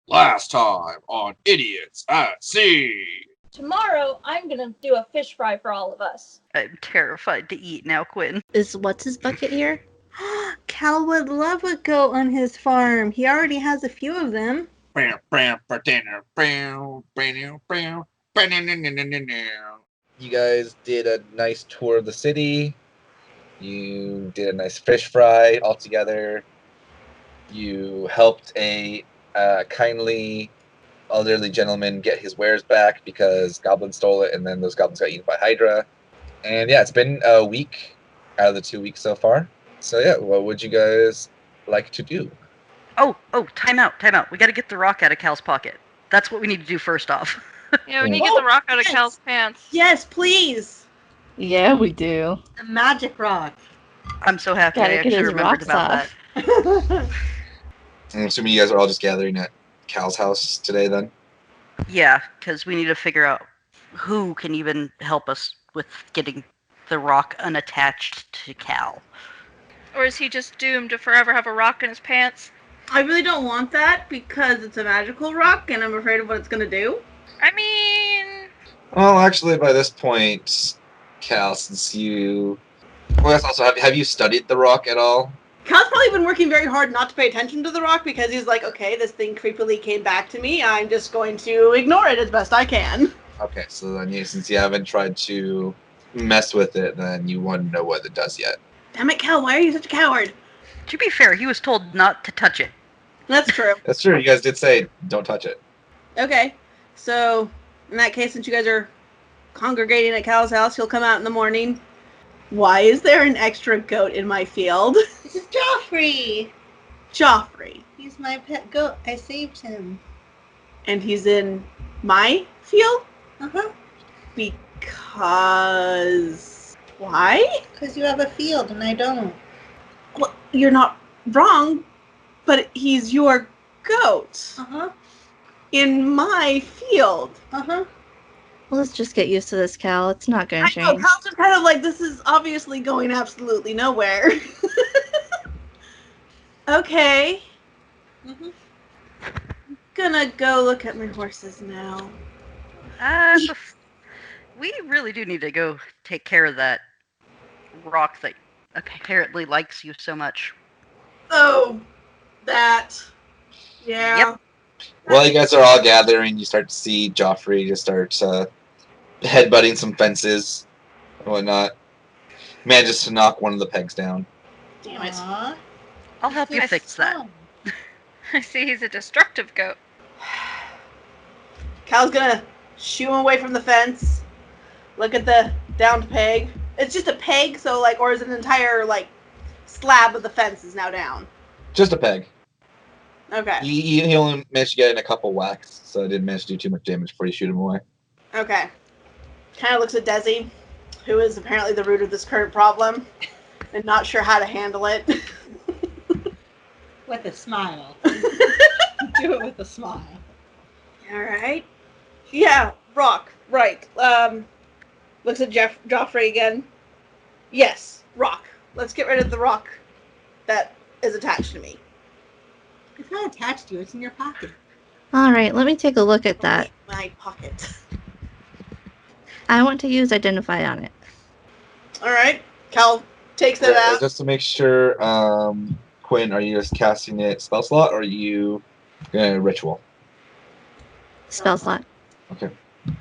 Last time on Idiots at Sea. Tomorrow, I'm gonna do a fish fry for all of us. I'm terrified to eat now, Quinn. Is what's his bucket here? Cal would love a goat on his farm. He already has a few of them. You guys did a nice tour of the city. You did a nice fish fry all together. You helped a kindly elderly gentleman get his wares back because goblins stole it, and then those goblins got eaten by Hydra. And yeah, it's been a week out of the 2 weeks so far. So yeah, what would you guys like to do? Oh, time out. We gotta get the rock out of Cal's pocket. That's what we need to do first off. Yeah, we need to get the rock out of Cal's pants. Yes, please. Yeah, we do. The magic rock. I'm so happy Gotta I get actually his remembered rocks about off. that. I'm assuming you guys are all just gathering at Cal's house today then? Yeah, because we need to figure out who can even help us with getting the rock unattached to Cal. Or is he just doomed to forever have a rock in his pants? I really don't want that because it's a magical rock and I'm afraid of what it's gonna do. I mean... Well, actually, by this point, Cal, since you... Well, that's also, have you studied the rock at all? Cal's probably been working very hard not to pay attention to the rock because he's like, okay, this thing creepily came back to me. I'm just going to ignore it as best I can. Okay, so then since you haven't tried to mess with it, then you want to know what it does yet. Damn it, Cal, why are you such a coward? To be fair, he was told not to touch it. That's true. That's true, you guys did say don't touch it. Okay, so in that case, since you guys are congregating at Cal's house, he'll come out in the morning. Why is there an extra goat in my field? This is Joffrey. Joffrey. He's my pet goat. I saved him. And he's in my field? Uh-huh. Because... why? Because you have a field and I don't. Well, you're not wrong, but he's your goat. Uh-huh. In my field. Uh-huh. Let's just get used to this, Cal. It's not going to I know, change. Cal's just kind of like, this is obviously going absolutely nowhere. Okay. Mm-hmm. Gonna go look at my horses now. We really do need to go take care of that rock that apparently likes you so much. Oh, that. Yeah. Yep. While you guys are all gathering, you start to see Joffrey just start headbutting some fences and whatnot. Manages to knock one of the pegs down. Damn it. Aww. I'll help you fix that. I see he's a destructive goat. Cal's gonna shoo him away from the fence. Look at the downed peg. It's just a peg, so like, or is it an entire like slab of the fence is now down? Just a peg. Okay. He only managed to get in a couple whacks, so it didn't manage to do too much damage before you shoot him away. Okay. Kind of looks at Desi, who is apparently the root of this current problem, and not sure how to handle it. With a smile. Do it with a smile. All right. Yeah, rock. Right. Looks at Joffrey again. Yes, rock. Let's get rid of the rock that is attached to me. It's not attached to you. It's in your pocket. All right, let me take a look at that. My pocket. I want to use Identify on it. All right. Cal takes it out. Just to make sure, Quinn, are you just casting it spell slot or are you gonna ritual? Spell slot. Okay. All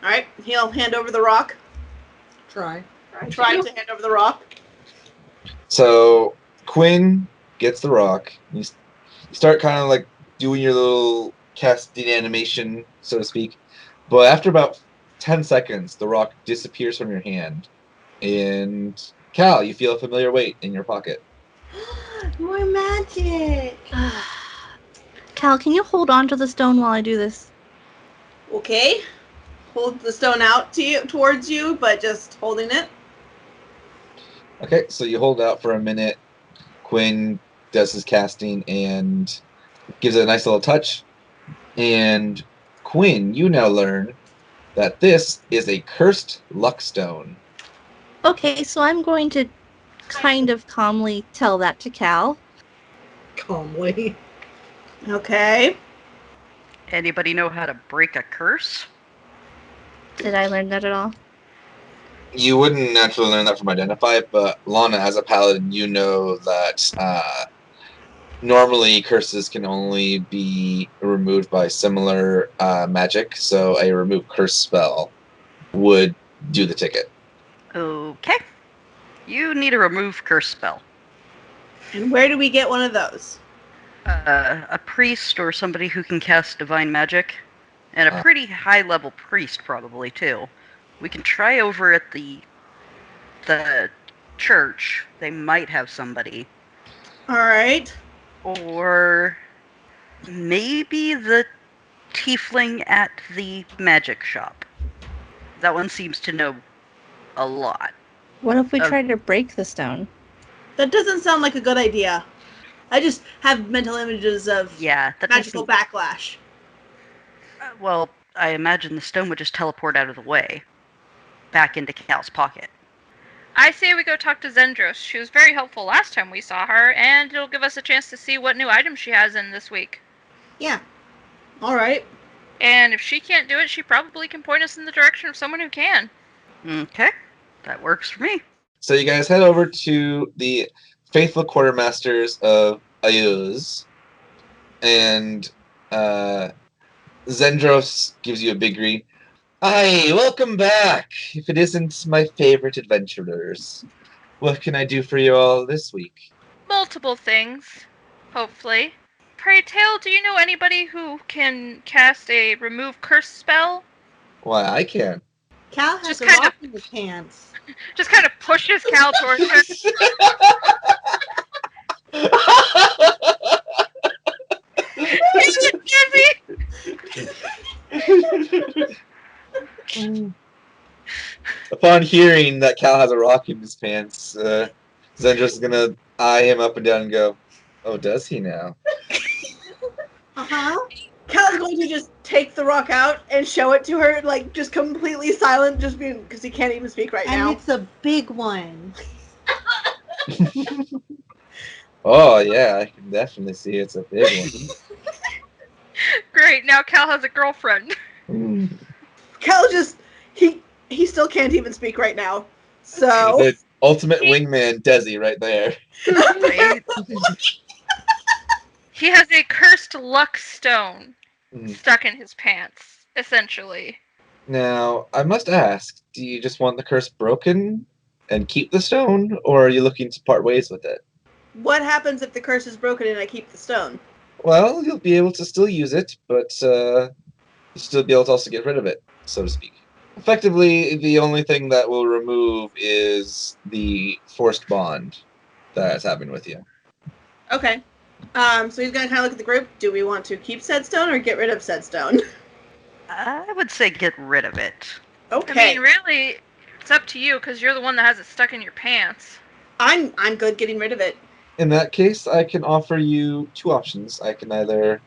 right. He'll hand over the rock. Try. Try to hand over the rock. So Quinn gets the rock. You start kind of like doing your little casting animation, so to speak. But after about 10 seconds, the rock disappears from your hand. And Cal, you feel a familiar weight in your pocket. More magic. Cal, can you hold on to the stone while I do this? Okay. Hold the stone out to you, towards you, but just holding it. Okay, so you hold out for a minute. Quinn does his casting and gives it a nice little touch. And Quinn, you now learn that this is a cursed luck stone. Okay, so I'm going to kind of calmly tell that to Cal. Calmly. Okay. Anybody know how to break a curse? Did I learn that at all? You wouldn't naturally learn that from Identify, but Lana, as a paladin, you know that normally curses can only be removed by similar magic, so a remove curse spell would do the ticket. Okay. You need a remove curse spell. And where do we get one of those? A priest or somebody who can cast divine magic, and a pretty high level priest probably too. We can try over at the church. They might have somebody, All right. or maybe the tiefling at the magic shop. That one seems to know a lot. What if we Oh. try to break the stone? That doesn't sound like a good idea. I just have mental images of Yeah, that magical doesn't. backlash. Well, I imagine the stone would just teleport out of the way, back into Cal's pocket. I say we go talk to Zendros. She was very helpful last time we saw her, and it'll give us a chance to see what new items she has in this week. Yeah. All right. And if she can't do it, she probably can point us in the direction of someone who can. Okay, that works for me. So you guys head over to the faithful quartermasters of Ayuz, and Zendros gives you a big greet. Aye, welcome back. If it isn't my favorite adventurers, what can I do for you all this week? Multiple things, hopefully. Pray tell, do you know anybody who can cast a remove curse spell? Why, I can. Cal has Just a kind rock in his pants. Just kind of pushes Cal towards her. Upon hearing that Cal has a rock in his pants, Zendros is gonna eye him up and down and go, "Oh, does he now?" Uh-huh. Cal's going to just take the rock out and show it to her, like just completely silent, just because he can't even speak right And now. it's a big one. Oh yeah, I can definitely see it's a big Great, now Cal has a girlfriend. one. Cal just he still can't even speak right now. So The ultimate wingman Desi right there. Right? He has a cursed luck stone Mhm. stuck in his pants, essentially. Now, I must ask, do you just want the curse broken and keep the stone, or are you looking to part ways with it? what happens if the curse is broken and I keep the stone? Well, you'll be able to still use it, but you'll still be able to also get rid of it, so to speak. Effectively, the only thing that will remove is the forced bond that's happened with you. Okay. So he's gonna kind of look at the group. Do we want to keep said stone or get rid of said stone? I would say get rid of it. Okay. I mean, really, it's up to you, because you're the one that has it stuck in your pants. I'm good getting rid of it. In that case, I can offer you two options. I can either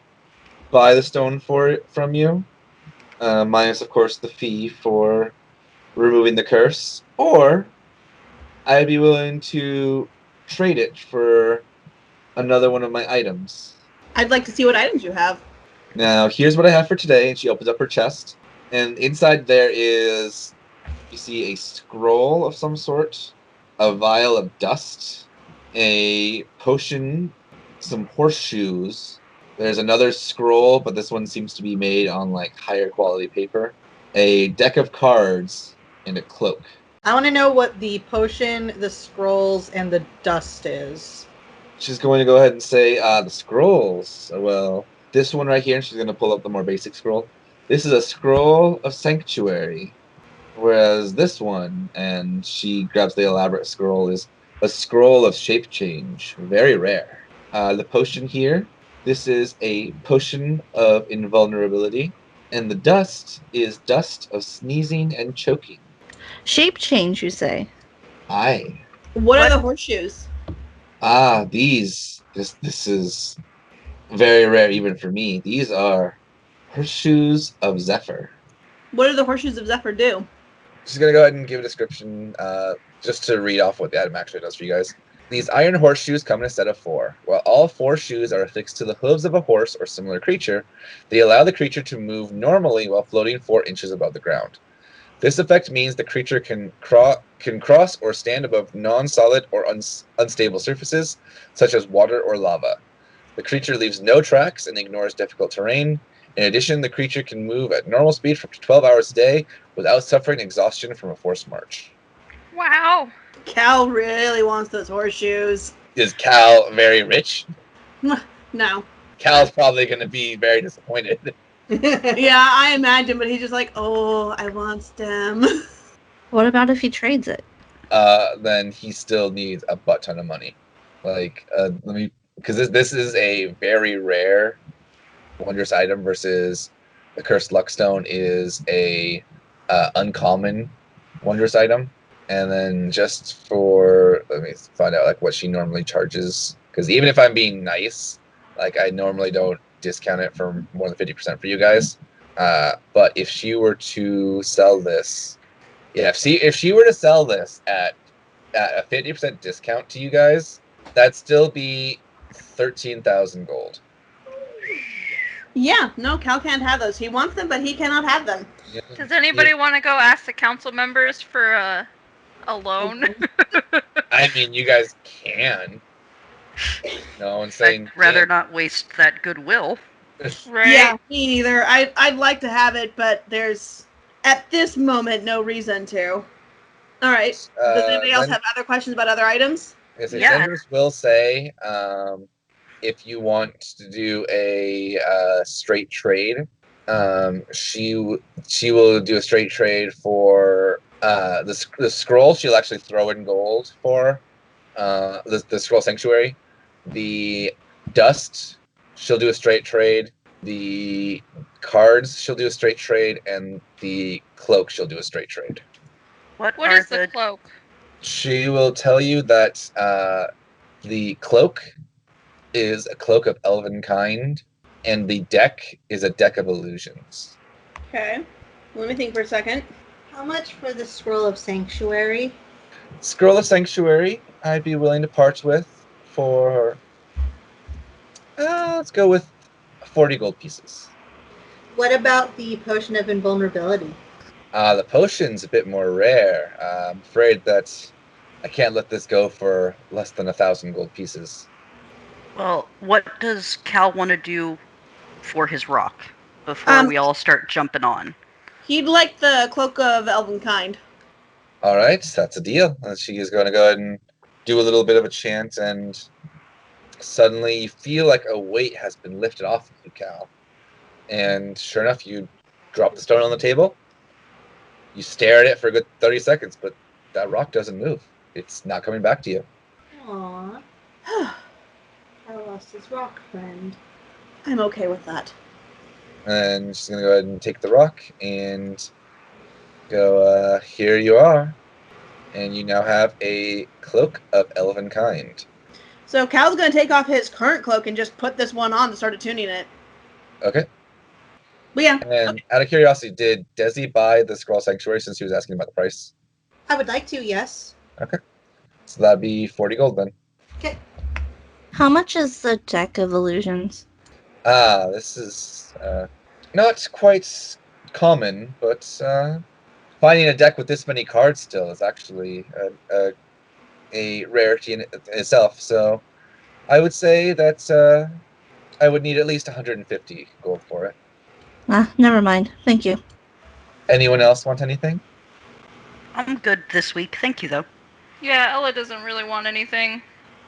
buy the stone for it from you, minus, of course, the fee for removing the curse, or I'd be willing to trade it for another one of my items. I'd like to see what items you have. Now, here's what I have for today. And she opens up her chest, and inside there is, you see, a scroll of some sort, a vial of dust, a potion, some horseshoes. There's another scroll, but this one seems to be made on like higher quality paper, a deck of cards, and a cloak. I want to know what the potion, the scrolls, and the dust is. She's going to go ahead and say, the scrolls. Well, this one right here, and she's going to pull up the more basic scroll. This is a scroll of sanctuary. Whereas this one, and she grabs the elaborate scroll, is a scroll of shape change. Very rare. The potion here, this is a potion of invulnerability. And the dust is dust of sneezing and choking. Shape change, you say? Aye. What are What? the horseshoes? These. This is very rare even for me. These are horseshoes of Zephyr. What do the horseshoes of Zephyr do? She's gonna go ahead and give a description, just to read off what the item actually does for you guys. These iron horseshoes come in a set of 4. While all 4 shoes are affixed to the hooves of a horse or similar creature, they allow the creature to move normally while floating 4 inches above the ground. This effect means the creature can cross or stand above non-solid or unstable surfaces, such as water or lava. The creature leaves no tracks and ignores difficult terrain. In addition, the creature can move at normal speed for up to 12 hours a day without suffering exhaustion from a forced march. Wow. Cal really wants those horseshoes. Is Cal very rich? No. Cal's probably going to be very disappointed. Yeah, I imagine, but he's just like, oh, I want them. What about if he trades it? Then he still needs a butt ton of money. Because this is a very rare wondrous item versus the Cursed Luckstone is a uncommon wondrous item. And then just for, let me find out like what she normally charges. Because even if I'm being nice, like I normally don't discount it for more than 50% for you guys. But if she were to sell this, yeah, if she were to sell this at a 50% discount to you guys, that'd still be 13,000 gold. Yeah, no, Cal can't have those. He wants them, but he cannot have them. Does anybody want to go ask the council members for a loan? I mean, you guys can. No one's saying. I'd rather not waste that goodwill. Right? Yeah, me neither. I'd like to have it, but there's, at this moment, no reason to. All right. Does anybody else have other questions about other items? Yes, Yeah. Zendros will say, if you want to do a straight trade, she will do a straight trade for the scroll. She'll actually throw in gold for the scroll sanctuary. The dust, she'll do a straight trade. The cards, she'll do a straight trade, and the cloak, she'll do a straight trade. What are is the cloak? She will tell you that the cloak is a cloak of elven kind, and the deck is a deck of illusions. Okay. Let me think for a second. How much for the Scroll of Sanctuary? Scroll of Sanctuary, I'd be willing to part with for, let's go with 40 gold pieces. What about the Potion of Invulnerability? The potion's a bit more rare. I'm afraid that I can't let this go for less than 1,000 gold pieces. Well, what does Cal want to do for his rock before we all start jumping on? He'd like the Cloak of Elven Kind. All right, that's a deal. She is going to go ahead and do a little bit of a chant, and suddenly you feel like a weight has been lifted off of you, Cal. And sure enough, you drop the stone on the table. You stare at it for a good 30 seconds, but that rock doesn't move. It's not coming back to you. Aww. I lost his rock friend. I'm okay with that. And she's going to go ahead and take the rock and go, here you are. And you now have a cloak of elven kind. So Cal's going to take off his current cloak and just put this one on to start attuning it. Okay. But yeah. And out of curiosity, did Desi buy the Scroll Sanctuary since he was asking about the price? I would like to, yes. Okay. So that'd be 40 gold then. Okay. How much is the deck of illusions? This is not quite common, but finding a deck with this many cards still is actually a rarity in itself. So I would say that I would need at least 150 gold for it. Never mind. Thank you. Anyone else want anything? I'm good this week. Thank you, though. Yeah, Ella doesn't really want anything.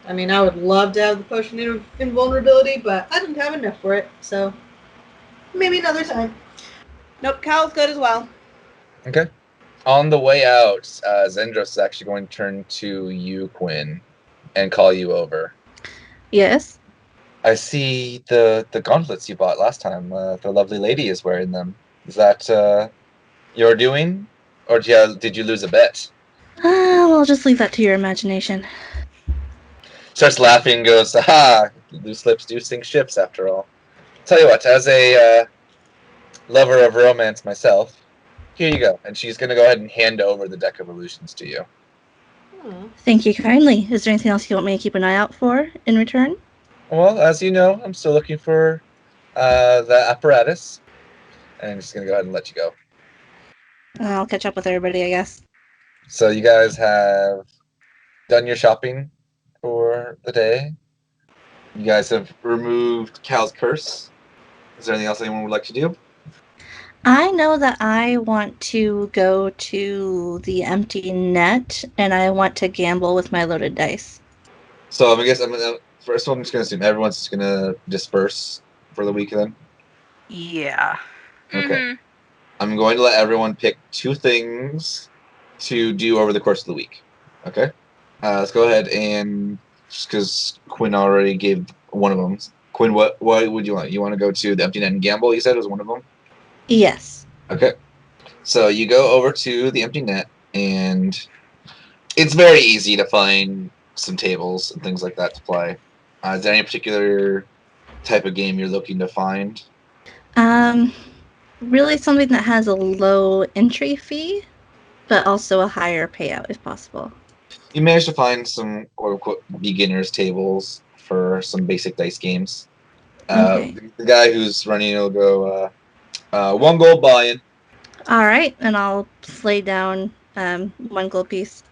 I mean, I would love to have the Potion of Invulnerability, but I don't have enough for it, so maybe another time. Nope, Cal's good as well. Okay. On the way out, Zendros is actually going to turn to you, Quinn, and call you over. Yes? I see the gauntlets you bought last time. The lovely lady is wearing them. Is that your doing? Or did you lose a bet? I'll just leave that to your imagination. Starts laughing and goes, "Aha! Loose lips do sink ships, after all." Tell you what, as a lover of romance myself, here you go. And she's going to go ahead and hand over the deck of illusions to you. Oh. Thank you kindly. Is there anything else you want me to keep an eye out for in return? Well, as you know, I'm still looking for the apparatus. And I'm just going to go ahead and let you go. I'll catch up with everybody, I guess. So you guys have done your shopping for the day. You guys have removed Cal's curse. Is there anything else anyone would like to do? I know that I want to go to the empty net and I want to gamble with my loaded dice. So I guess first of all, I'm just going to assume everyone's just going to disperse for the week then. Yeah. Okay. Mhm. I'm going to let everyone pick 2 things to do over the course of the week. Okay? Let's go ahead and, just because Quinn already gave one of them. Quinn, what would you want? You want to go to the empty net and gamble, you said was one of them? Yes. Okay. So you go over to the empty net, and it's very easy to find some tables and things like that to play. Is there any particular type of game you're looking to find? Really something that has a low entry fee, but also a higher payout if possible. You managed to find some quote unquote beginners tables for some basic dice games. Okay. The guy who's running will go 1 gold buy-in. All right, and I'll lay down 1 gold piece.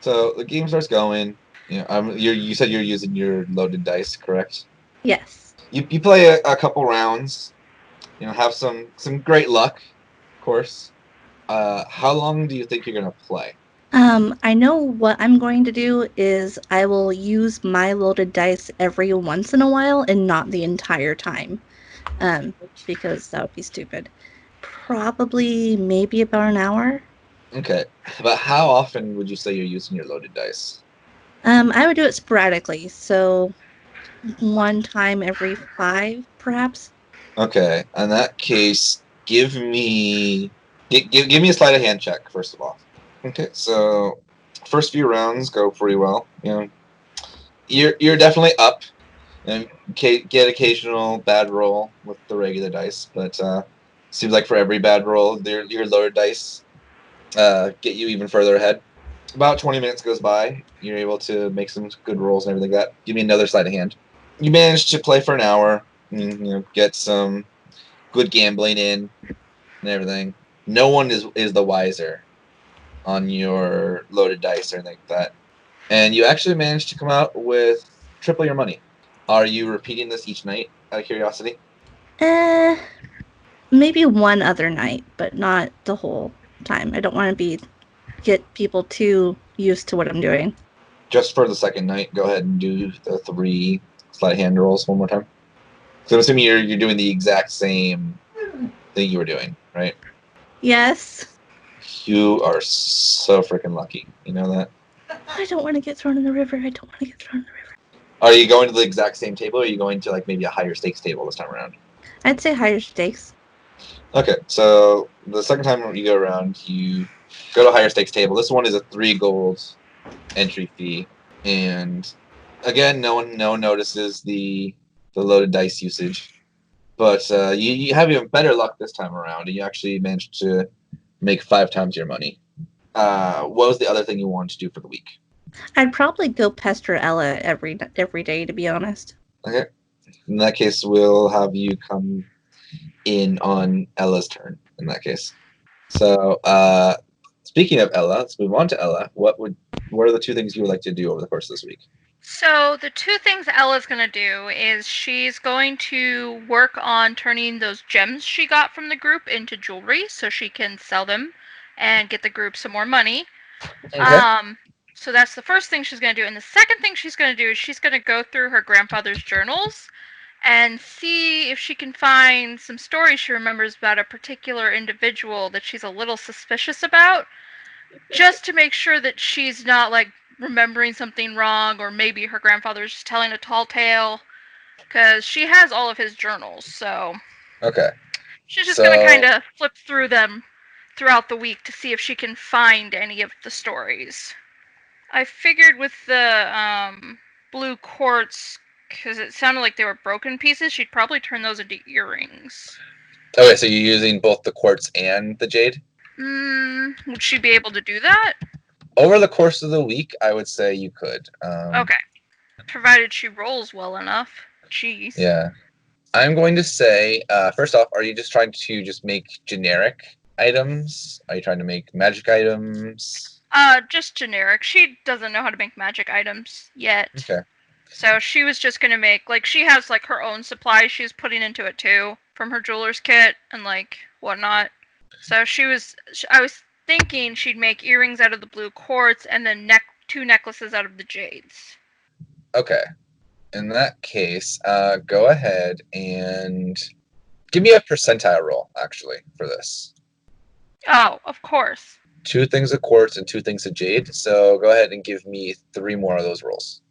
So the game starts going. You said you're using your loaded dice, correct? Yes. You play a couple rounds. Have some great luck, of course. How long do you think you're gonna play? I know what I'm going to do is I will use my loaded dice every once in a while and not the entire time. Because that would be stupid. Probably maybe about an hour. Okay, but how often would you say you're using your loaded dice? I would do it sporadically, so 1 time every 5, perhaps. Okay, in that case, give me a sleight of hand check first of all. Okay, so first few rounds go pretty well. You're definitely up, and get occasional bad roll with the regular dice, but seems like for every bad roll, your lower dice get you even further ahead. About 20 minutes goes by. You're able to make some good rolls and everything like that. Give me another sleight of hand. You manage to play for an hour. And, get some good gambling in and everything. No one is the wiser on your loaded dice or anything like that. And you actually managed to come out with triple your money. Are you repeating this each night out of curiosity? Maybe one other night, but not the whole time. I don't want to get people too used to what I'm doing. Just for the second night, go ahead and do the 3 sleight of hand rolls one more time. So I'm assuming you're doing the exact same thing you were doing, right? Yes. You are so freaking lucky. You know that? I don't want to get thrown in the river. I don't want to get thrown in the river. Are you going to the exact same table, or are you going to maybe a higher stakes table this time around? I'd say higher stakes. Okay, so the second time you go around, you go to a higher stakes table. This one is a 3 gold entry fee, and again, no one notices the loaded dice usage. But you have even better luck this time around, and you actually managed to make 5 times your money. What was the other thing you wanted to do for the week? I'd probably go pester Ella every day, to be honest. Okay. In that case, we'll have you come in on Ella's turn, in that case. So, speaking of Ella, let's move on to Ella. What are the 2 things you would like to do over the course of this week? So the 2 things Ella's going to do is she's going to work on turning those gems she got from the group into jewelry so she can sell them and get the group some more money. Okay. So that's the first thing she's going to do. And the second thing she's going to do is she's going to go through her grandfather's journals and see if she can find some stories she remembers about a particular individual that she's a little suspicious about, just to make sure that she's not remembering something wrong, or maybe her grandfather's just telling a tall tale, because she has all of his journals. So Okay. she's just So, going to kind of flip through them throughout the week to see if she can find any of the stories. I figured with the blue quartz, because it sounded like they were broken pieces, she'd probably turn those into earrings. Okay, so you're using both the quartz and the jade? Would she be able to do that? Over the course of the week, I would say you could. Okay. Provided she rolls well enough. Jeez. Yeah. I'm going to say, first off, are you just trying to just make generic items? Are you trying to make magic items? Just generic. She doesn't know how to make magic items yet. Okay. So she was just gonna make, like, she has, like, her own supplies she's putting into it, too, from her jeweler's kit and, like, whatnot. So I was thinking she'd make earrings out of the blue quartz and then 2 necklaces out of the jades. Okay. In that case, go ahead and give me a percentile roll, actually, for this. Oh, of course. 2 things of quartz and 2 things of jade. So go ahead and give me 3 more of those rolls.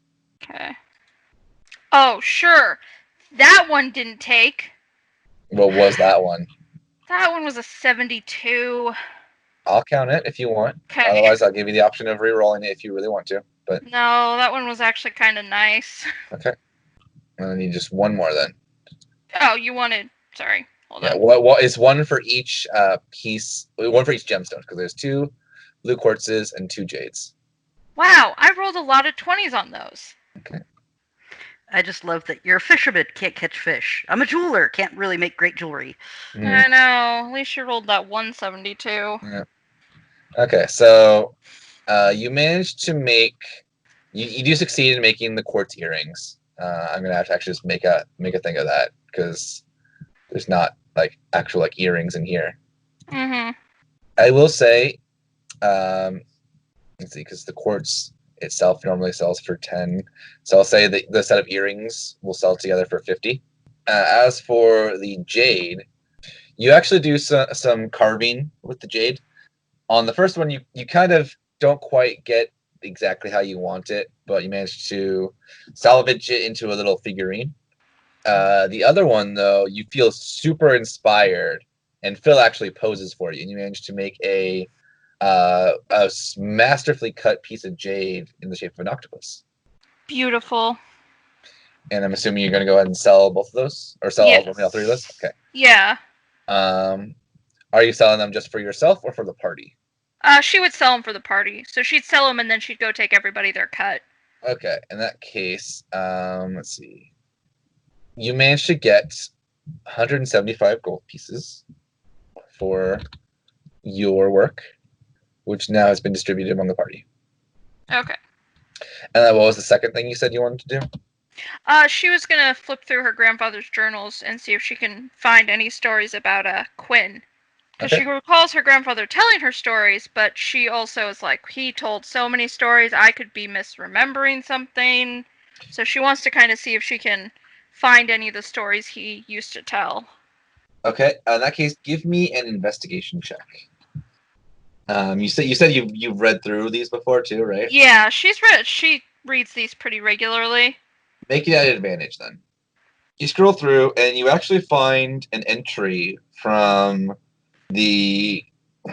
Okay. Oh, sure. That one didn't take. What was that one? That one was a 72. I'll count it if you want. Okay. Otherwise, I'll give you the option of re-rolling it if you really want to. But No, that one was actually kind of nice. okay. I need just 1 more then. Oh, you wanted... Sorry. Hold Yeah. on. What is 1 for each piece? 1 for each gemstone, because there's 2 blue quartzes and 2 jades. Wow, I rolled a lot of 20s on those. Okay. I just love that you're a fisherman, can't catch fish. I'm a jeweler, can't really make great jewelry. Mm. I know. At least you rolled that 172. Yeah. Okay, so you managed to make. You do succeed in making the quartz earrings. I'm gonna have to actually just make a thing of that because there's not like actual like earrings in here. Mm-hmm. I will say, let's see, because the quartz itself normally sells for 10, so I'll say that the set of earrings will sell together for 50. As for the jade, you actually do some carving with the jade. On the first one, you kind of don't quite get exactly how you want it, but you managed to salvage it into a little figurine. The other one, though, you feel super inspired, and Phil actually poses for you, and you manage to make a masterfully cut piece of jade in the shape of an octopus. Beautiful. And I'm assuming you're going to go ahead and sell both of those, or sell Yes. all 3 of those. Okay. Yeah. Are you selling them just for yourself or for the party? She would sell them for the party. So she'd sell them and then she'd go take everybody their cut. Okay. In that case, let's see. You managed to get 175 gold pieces for your work, which now has been distributed among the party. Okay. And then what was the second thing you said you wanted to do? She was gonna flip through her grandfather's journals and see if she can find any stories about Quinn. Because Okay. she recalls her grandfather telling her stories, but she also is like, he told so many stories, I could be misremembering something. So she wants to kind of see if she can find any of the stories he used to tell. Okay. In that case, give me an investigation check. You said you've read through these before too, right? Yeah, she reads these pretty regularly. Make it at advantage then. You scroll through and you actually find an entry from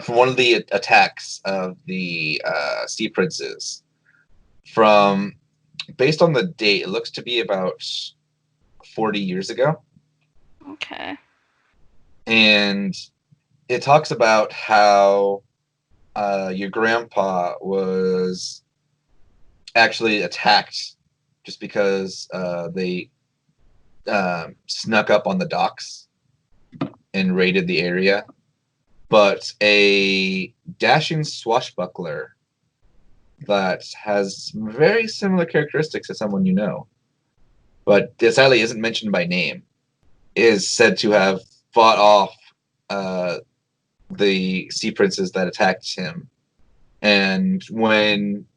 one of the attacks of the Sea Princes. Based on the date, it looks to be about 40 years ago. Okay. And it talks about how your grandpa was actually attacked just because they snuck up on the docks and raided the area. But a dashing swashbuckler that has very similar characteristics to someone you know, but sadly isn't mentioned by name, is said to have fought off the Sea Princes that attacked him. And when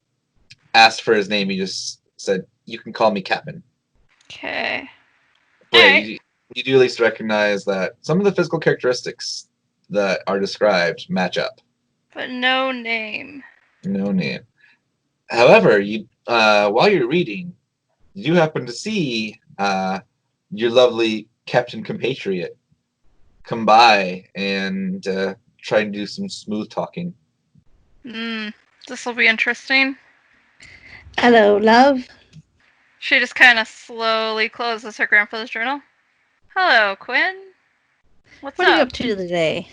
asked for his name, he just said, "You can call me Captain." Okay. But Alright. you do at least recognize that some of the physical characteristics that are described match up. But no name. No name. However, while you're reading, you do happen to see your lovely Captain compatriot come by and try and do some smooth talking. This will be interesting. Hello, love. She just kind of slowly closes her grandfather's journal. Hello, Quinn. What's What are you up? up to today?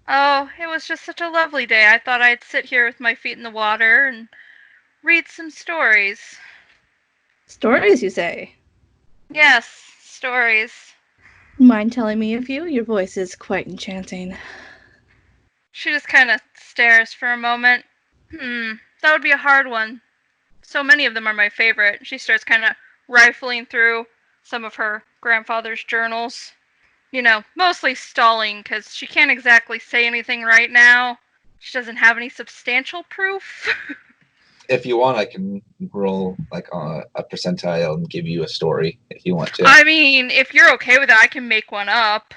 Oh, it was just such a lovely day. I thought I'd sit here with my feet in the water and read some stories. Stories, you say? Yes, stories. Mind telling me a few? Your voice is quite enchanting. She just kind of stares for a moment. That would be a hard one. So many of them are my favorite. She starts kind of rifling through some of her grandfather's journals. You know, mostly stalling because she can't exactly say anything right now. She doesn't have any substantial proof. If you want, I can roll like a percentile and give you a story if you want to. I mean, if you're okay with it, I can make one up.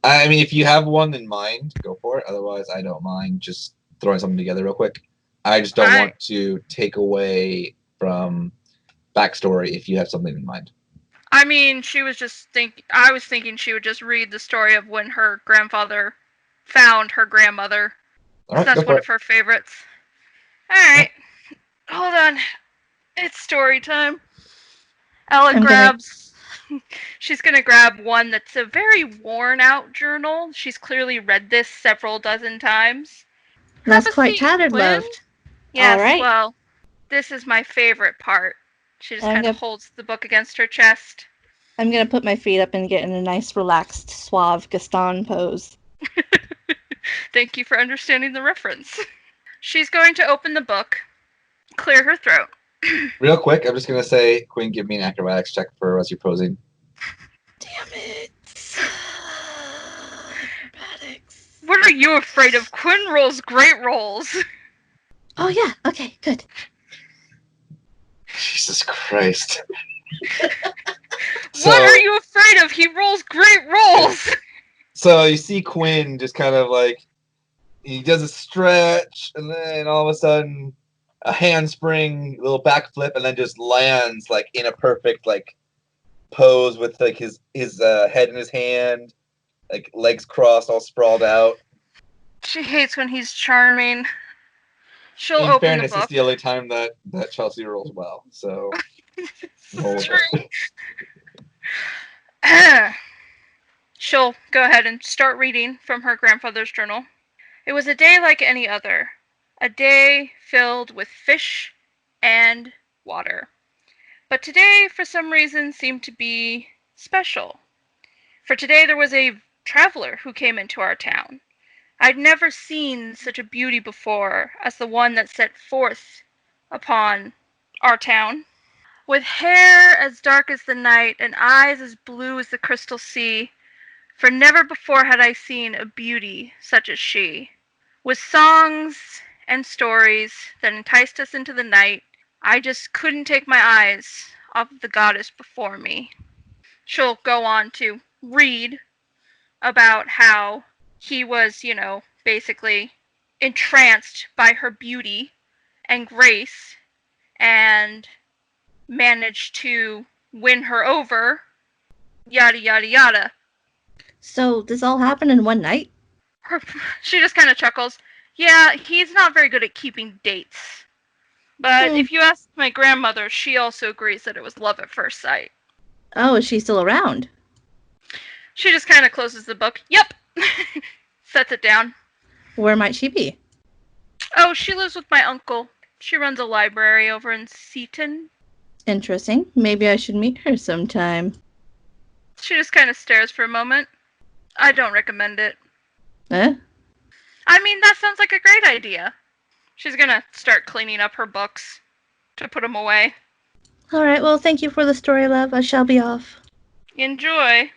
I mean, if you have one in mind, go for it. Otherwise, I don't mind just throwing something together real quick. I just don't want to take away from backstory if you have something in mind. I mean, I was thinking she would just read the story of when her grandfather found her grandmother. All right, That's one of her favorites. Alright. Hold on. It's story time. Ella she's gonna grab one that's a very worn out journal. She's clearly read this several dozen times. That's quite tattered, Quinn. loved. Yes, All right. well, this is my favorite part. She just kind of holds the book against her chest. I'm gonna put my feet up and get in a nice, relaxed, suave Gaston pose. Thank you for understanding the reference. She's going to open the book, clear her throat. Real quick, I'm just going to say, Quinn, give me an acrobatics check for as you're posing. Damn it. Acrobatics. What are you afraid of? Quinn rolls great rolls. Oh, yeah. Okay, good. Jesus Christ. What are you afraid of? He rolls great rolls. So you see Quinn just kind of like, he does a stretch, and then all of a sudden, a handspring, little backflip, and then just lands like in a perfect like pose with like his head in his hand, like legs crossed, all sprawled out. She hates when he's charming. She'll in open fairness, the book. it's the only time that Chelsea rolls well. So It's true. She'll go ahead and start reading from her grandfather's journal. It was a day like any other, a day filled with fish and water. But today, for some reason, seemed to be special. For today there was a traveler who came into our town. I'd never seen such a beauty before as the one that set forth upon our town. With hair as dark as the night and eyes as blue as the crystal sea, for never before had I seen a beauty such as she. With songs and stories that enticed us into the night, I just couldn't take my eyes off of the goddess before me. She'll go on to read about how he was, basically entranced by her beauty and grace and managed to win her over, yada yada yada. So this all happened in one night? She just kind of chuckles. Yeah, he's not very good at keeping dates. But if you ask my grandmother, she also agrees that it was love at first sight. Oh, is she still around? She just kind of closes the book. Yep. Sets it down. Where might she be? Oh, she lives with my uncle. She runs a library over in Seaton. Interesting. Maybe I should meet her sometime. She just kind of stares for a moment. I don't recommend it. Eh? I mean, that sounds like a great idea. She's gonna start cleaning up her books to put them away. Alright, well, thank you for the story, love. I shall be off. Enjoy.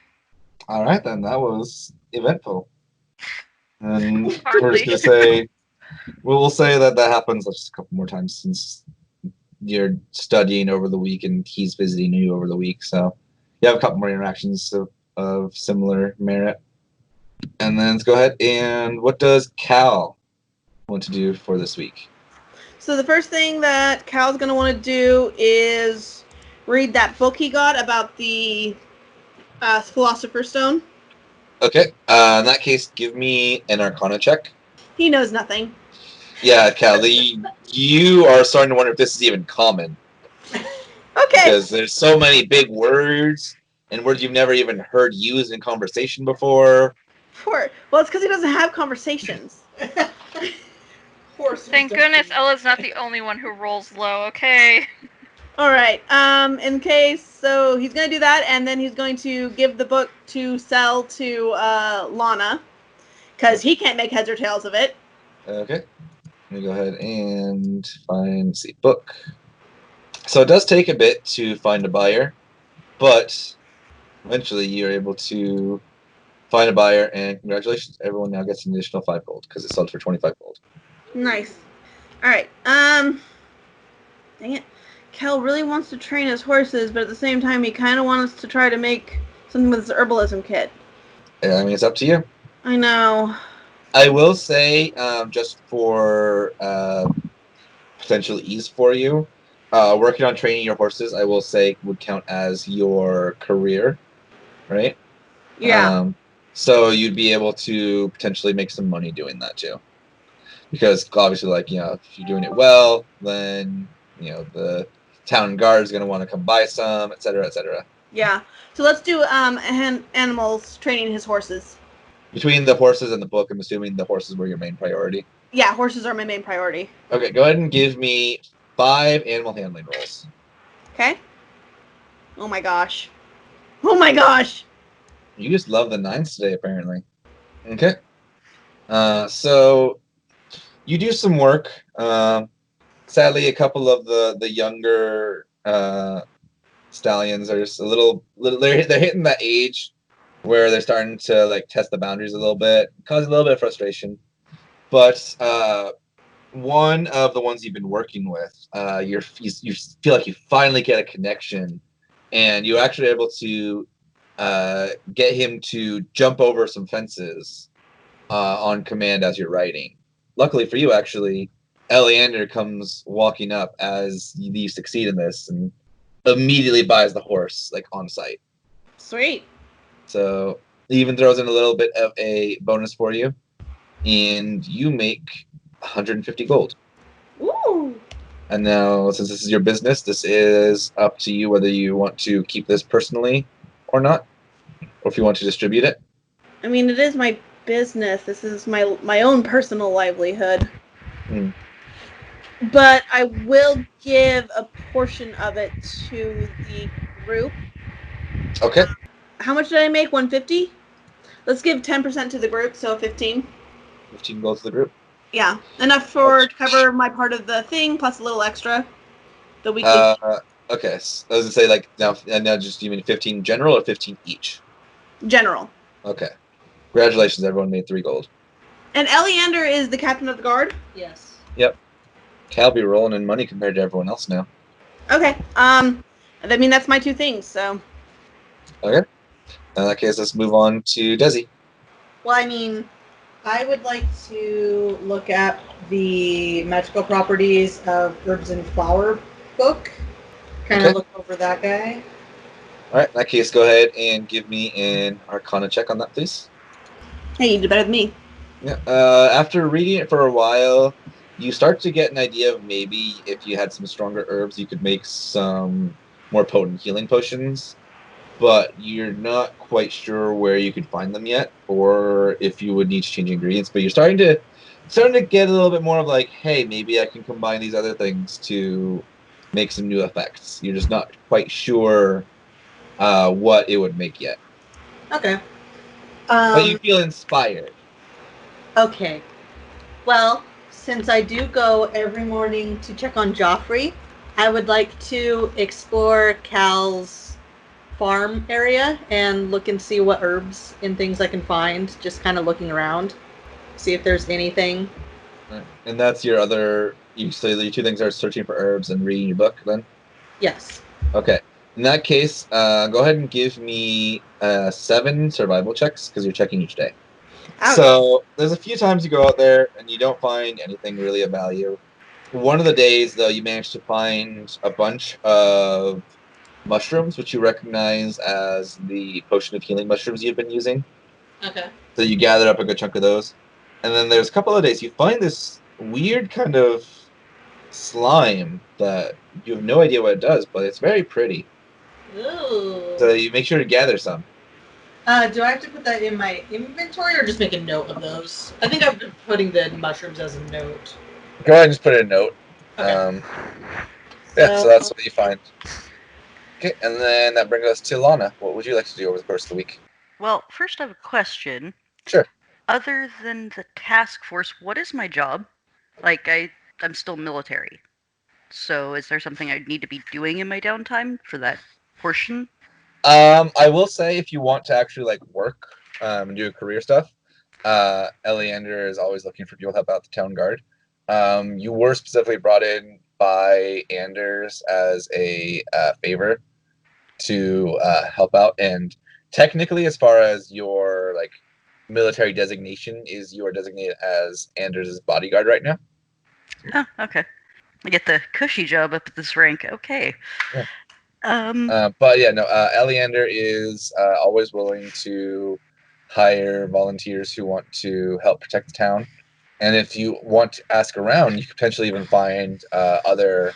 All right, then. That was eventful. And we're just going to say, we'll say that happens just a couple more times since you're studying over the week and he's visiting you over the week. So you have a couple more interactions of similar merit. And then let's go ahead and what does Cal want to do for this week? So the first thing that Cal's going to want to do is read that book he got about the Philosopher's Stone. Okay. In that case, give me an Arcana check. He knows nothing. Yeah, Cal, you are starting to wonder if this is even common. Okay. Because there's so many big words and words you've never even heard used in conversation before. Well, it's because he doesn't have conversations. Horse. Thank goodness Ella's not the only one who rolls low, okay? All right. In case, so he's gonna do that, and then he's going to give the book to sell to Lana, because he can't make heads or tails of it. Okay. Let me go ahead and find book. So it does take a bit to find a buyer, but eventually you're able to find a buyer, and congratulations, everyone now gets an additional 5 gold because it sold for 25 gold. Nice. All right. Dang it. Kel really wants to train his horses, but at the same time, he kind of wants to try to make something with his herbalism kit. Yeah, I mean, it's up to you. I know. I will say, just for potential ease for you, working on training your horses, I will say, would count as your career, right? Yeah. So you'd be able to potentially make some money doing that too. Because obviously, like, you know, if you're doing it well, then, you know, the town guard is going to want to come buy some, et cetera, et cetera. Yeah. So let's do animals training his horses. Between the horses and the book, I'm assuming the horses were your main priority. Yeah, horses are my main priority. Okay, go ahead and give me 5 animal handling rolls. Okay. Oh my gosh. Oh my gosh. You just love the 9s today, apparently. Okay. So you do some work. Sadly, a couple of the younger stallions are just a little they're hitting that age where they're starting to like test the boundaries a little bit, causing a little bit of frustration. But one of the ones you've been working with, you feel like you finally get a connection, and you're actually able to get him to jump over some fences on command as you're riding. Luckily for you, actually, Eleander comes walking up as you succeed in this and immediately buys the horse, like, on sight. Sweet. So he even throws in a little bit of a bonus for you, and you make 150 gold. Ooh. And now, since this is your business, this is up to you whether you want to keep this personally or not, or if you want to distribute it. I mean, it is my business. This is my own personal livelihood. Hmm. But I will give a portion of it to the group. Okay. How much did I make? 150? Let's give 10% to the group, so 15. 15 gold to the group. Yeah, enough to cover my part of the thing, plus a little extra. The weekly. Okay. So I was gonna say, like, now just, you mean 15 general or 15 each? General. Okay. Congratulations, everyone made 3 gold. And Eleander is the captain of the guard? Yes. Cal be rolling in money compared to everyone else now. Okay. I mean, that's my 2 things, so. Okay. In that case, let's move on to Desi. Well, I mean, I would like to look at the magical properties of Herbs and Flower book. Kind of Okay. look over that guy. All right. In that case, go ahead and give me an Arcana check on that, please. Hey, you did better than me. Yeah. After reading it for a while, you start to get an idea of maybe if you had some stronger herbs, you could make some more potent healing potions. But you're not quite sure where you could find them yet, or if you would need to change ingredients. But you're starting to get a little bit more of like, hey, maybe I can combine these other things to make some new effects. You're just not quite sure what it would make yet. Okay. But you feel inspired. Okay. Well, since I do go every morning to check on Joffrey, I would like to explore Cal's farm area and look and see what herbs and things I can find. Just kind of looking around, see if there's anything. Right. And that's your other. You say the 2 things are searching for herbs and reading your book. Then. Yes. Okay. In that case, go ahead and give me 7 survival checks because you're checking each day. Ouch. So there's a few times you go out there and you don't find anything really of value. One of the days, though, you manage to find a bunch of mushrooms, which you recognize as the potion of healing mushrooms you've been using. Okay. So you gather up a good chunk of those. And then there's a couple of days you find this weird kind of slime that you have no idea what it does, but it's very pretty. Ooh. So you make sure to gather some. Do I have to put that in my inventory or just make a note of those? I think I've been putting the mushrooms as a note. Go ahead and just put in a note. Okay. Yeah, so that's what you find. Okay, and then that brings us to Lana. What would you like to do over the course of the week? Well, first I have a question. Sure. Other than the task force, what is my job? Like, I'm still military. So is there something I need to be doing in my downtime for that portion? I will say if you want to actually like work and do career stuff, Eleander is always looking for people to help out the town guard. You were specifically brought in by Anders as a favor to help out, and technically, as far as your like military designation is, you are designated as Anders' bodyguard right now. Oh, okay. I get the cushy job up at this rank. Okay. Yeah. But yeah, no. Eleander is always willing to hire volunteers who want to help protect the town. And if you want to ask around, you could potentially even find other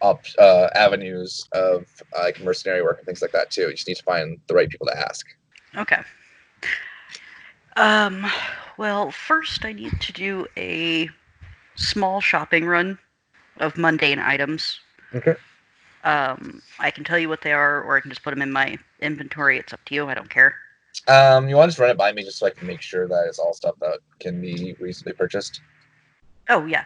avenues of like mercenary work and things like that too. You just need to find the right people to ask. Okay. Well, first I need to do a small shopping run of mundane items. Okay. I can tell you what they are, or I can just put them in my inventory. It's up to you. I don't care. You want to just run it by me just so I can make sure that it's all stuff that can be reasonably purchased? Oh, yeah.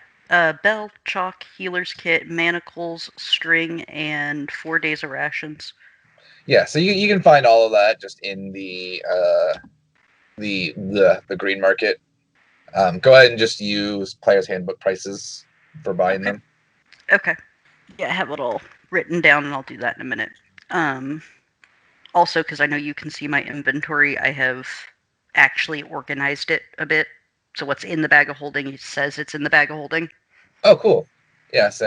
Bell, chalk, healer's kit, manacles, string, and 4 days of rations. Yeah, so you can find all of that just in the green market. Go ahead and just use Player's Handbook prices for buying them. Okay. Yeah, I have it all written down, and I'll do that in a minute. Also, because I know you can see my inventory, I have actually organized it a bit. So what's in the bag of holding, it says it's in the bag of holding. Oh, cool. Yeah, so,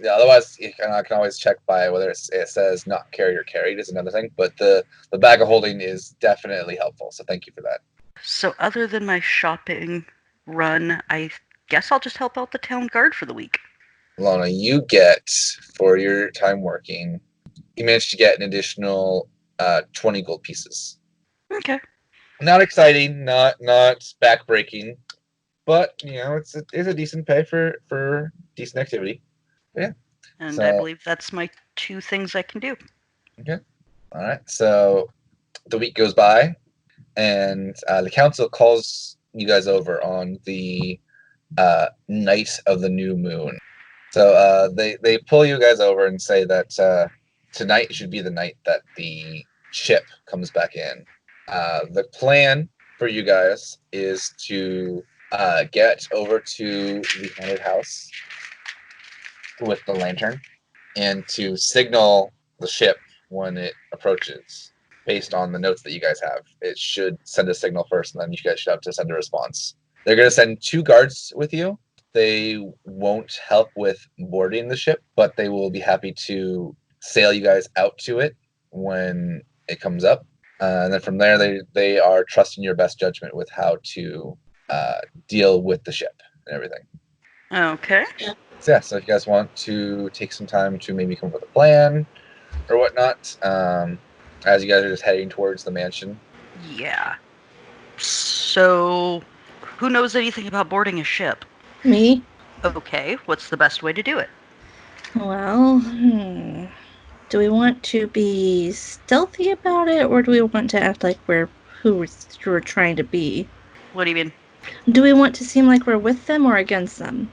yeah, otherwise, I can always check by whether it says not carried or carried is another thing. But the bag of holding is definitely helpful, so thank you for that. So other than my shopping run, I guess I'll just help out the town guard for the week. Lana, you get, for your time working, you managed to get an additional 20 gold pieces. Okay. Not exciting, not backbreaking, but you know it's a decent pay for decent activity. Yeah. And So- I believe that's my 2 things I can do. Okay. All right. So the week goes by, and the council calls you guys over on the night of the new moon. So they pull you guys over and say that tonight should be the night that the ship comes back in. The plan for you guys is to get over to the haunted house with the lantern and to signal the ship when it approaches. Based on the notes that you guys have, it should send a signal first, and then you guys should have to send a response. They're going to send 2 guards with you. They won't help with boarding the ship, but they will be happy to sail you guys out to it when it comes up. And then from there, they are trusting your best judgment with how to deal with the ship and everything. Okay. So yeah, so if you guys want to take some time to maybe come up with a plan or whatnot, as you guys are just heading towards the mansion. Yeah. So, who knows anything about boarding a ship? Me? Okay, what's the best way to do it? Well, do we want to be stealthy about it, or do we want to act like we're who we're trying to be? What do you mean? Do we want to seem like we're with them or against them?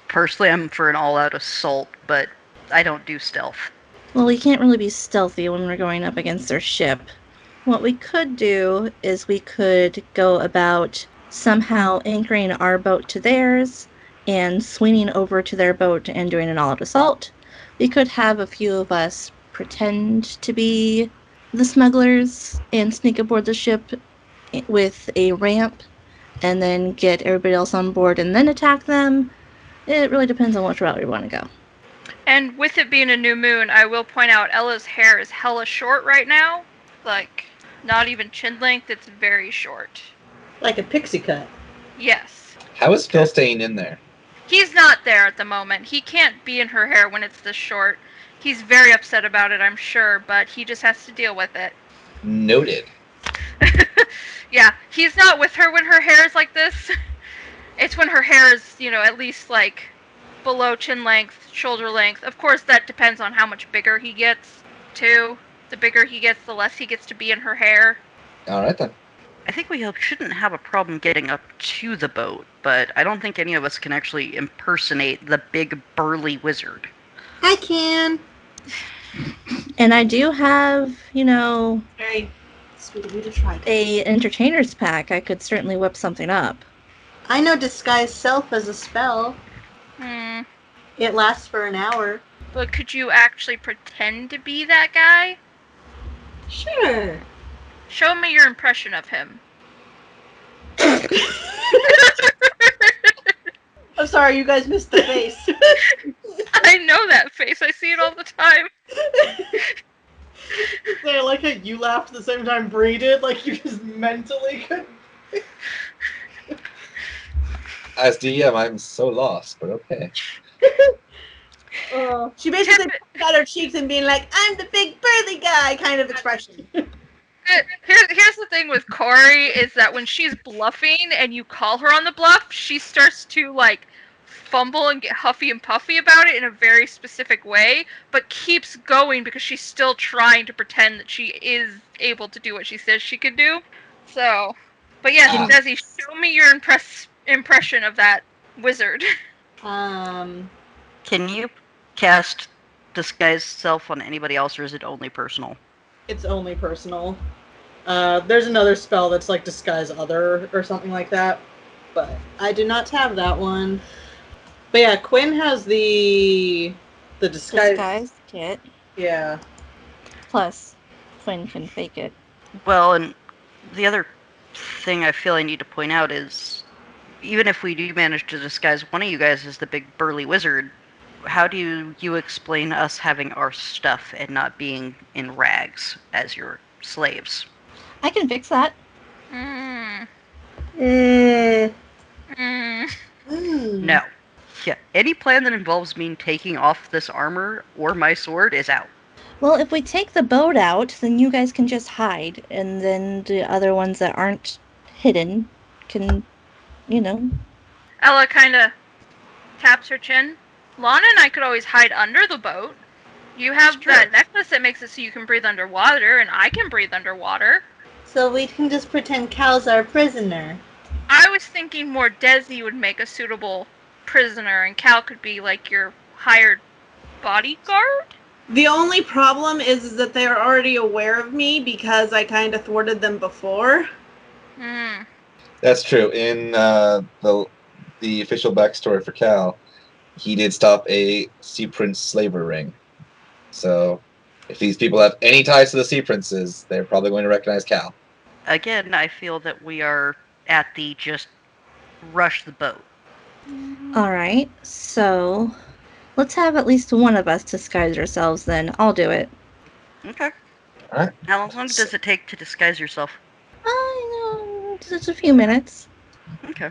Personally, I'm for an all-out assault, but I don't do stealth. Well, we can't really be stealthy when we're going up against their ship. What we could do is we could go about somehow anchoring our boat to theirs and swinging over to their boat and doing an all-out assault. We could have a few of us pretend to be the smugglers and sneak aboard the ship with a ramp and then get everybody else on board and then attack them. It really depends on which route we want to go. And with it being a new moon, I will point out Ella's hair is hella short right now. Like, not even chin length, it's very short. Like a pixie cut. Yes. How is Phil staying in there? He's not there at the moment. He can't be in her hair when it's this short. He's very upset about it, I'm sure, but he just has to deal with it. Noted. Yeah, he's not with her when her hair is like this. It's when her hair is, at least like below chin length, shoulder length. Of course, that depends on how much bigger he gets, too. The bigger he gets, the less he gets to be in her hair. All right then. I think we shouldn't have a problem getting up to the boat, but I don't think any of us can actually impersonate the big burly wizard. I can. And I do have, Very sweet of you to try. a entertainer's pack. I could certainly whip something up. I know disguise self as a spell. Hmm. It lasts for an hour. But could you actually pretend to be that guy? Sure. Show me your impression of him. I'm sorry, you guys missed the face. I know that face. I see it all the time. I like how you laughed at the same time Bree did, like you just mentally couldn't. As DM, I'm so lost, but okay. She basically got her cheeks and being like, "I'm the big burly guy" kind of expression. Here's the thing with Corey is that when she's bluffing and you call her on the bluff, she starts to like fumble and get huffy and puffy about it in a very specific way, but keeps going because she's still trying to pretend that she is able to do what she says she could do. So, but yes, Desi, show me your impression of that wizard. Um, Can you cast disguise self on anybody else, or is it only personal? It's only personal. There's another spell that's like disguise other or something like that, but I do not have that one. but yeah, Quinn has the disguise. Disguise kit. Yeah. Plus, Quinn can fake it. Well, and the other thing I feel I need to point out is, even if we do manage to disguise one of you guys as the big burly wizard, how do you explain us having our stuff and not being in rags as your slaves? I can fix that. Mm. Mm. Mm. Mm. No. Yeah, any plan that involves me taking off this armor or my sword is out. Well, if we take the boat out, then you guys can just hide, and then the other ones that aren't hidden can, Ella kind of taps her chin. Lana and I could always hide under the boat. You have It's true. that necklace that makes it so you can breathe underwater, and I can breathe underwater. So we can just pretend Cal's our prisoner. I was thinking more Desi would make a suitable prisoner, and Cal could be like your hired bodyguard. The only problem is that they are already aware of me because I kind of thwarted them before. Hmm. That's true. In the official backstory for Cal, he did stop a Sea Prince slaver ring. So, if these people have any ties to the Sea Princes, they're probably going to recognize Cal. Again, I feel that we are at the just rush the boat. Alright, so let's have at least one of us disguise ourselves then. I'll do it. Okay. Alright. How long does it take to disguise yourself? Just a few minutes. Okay.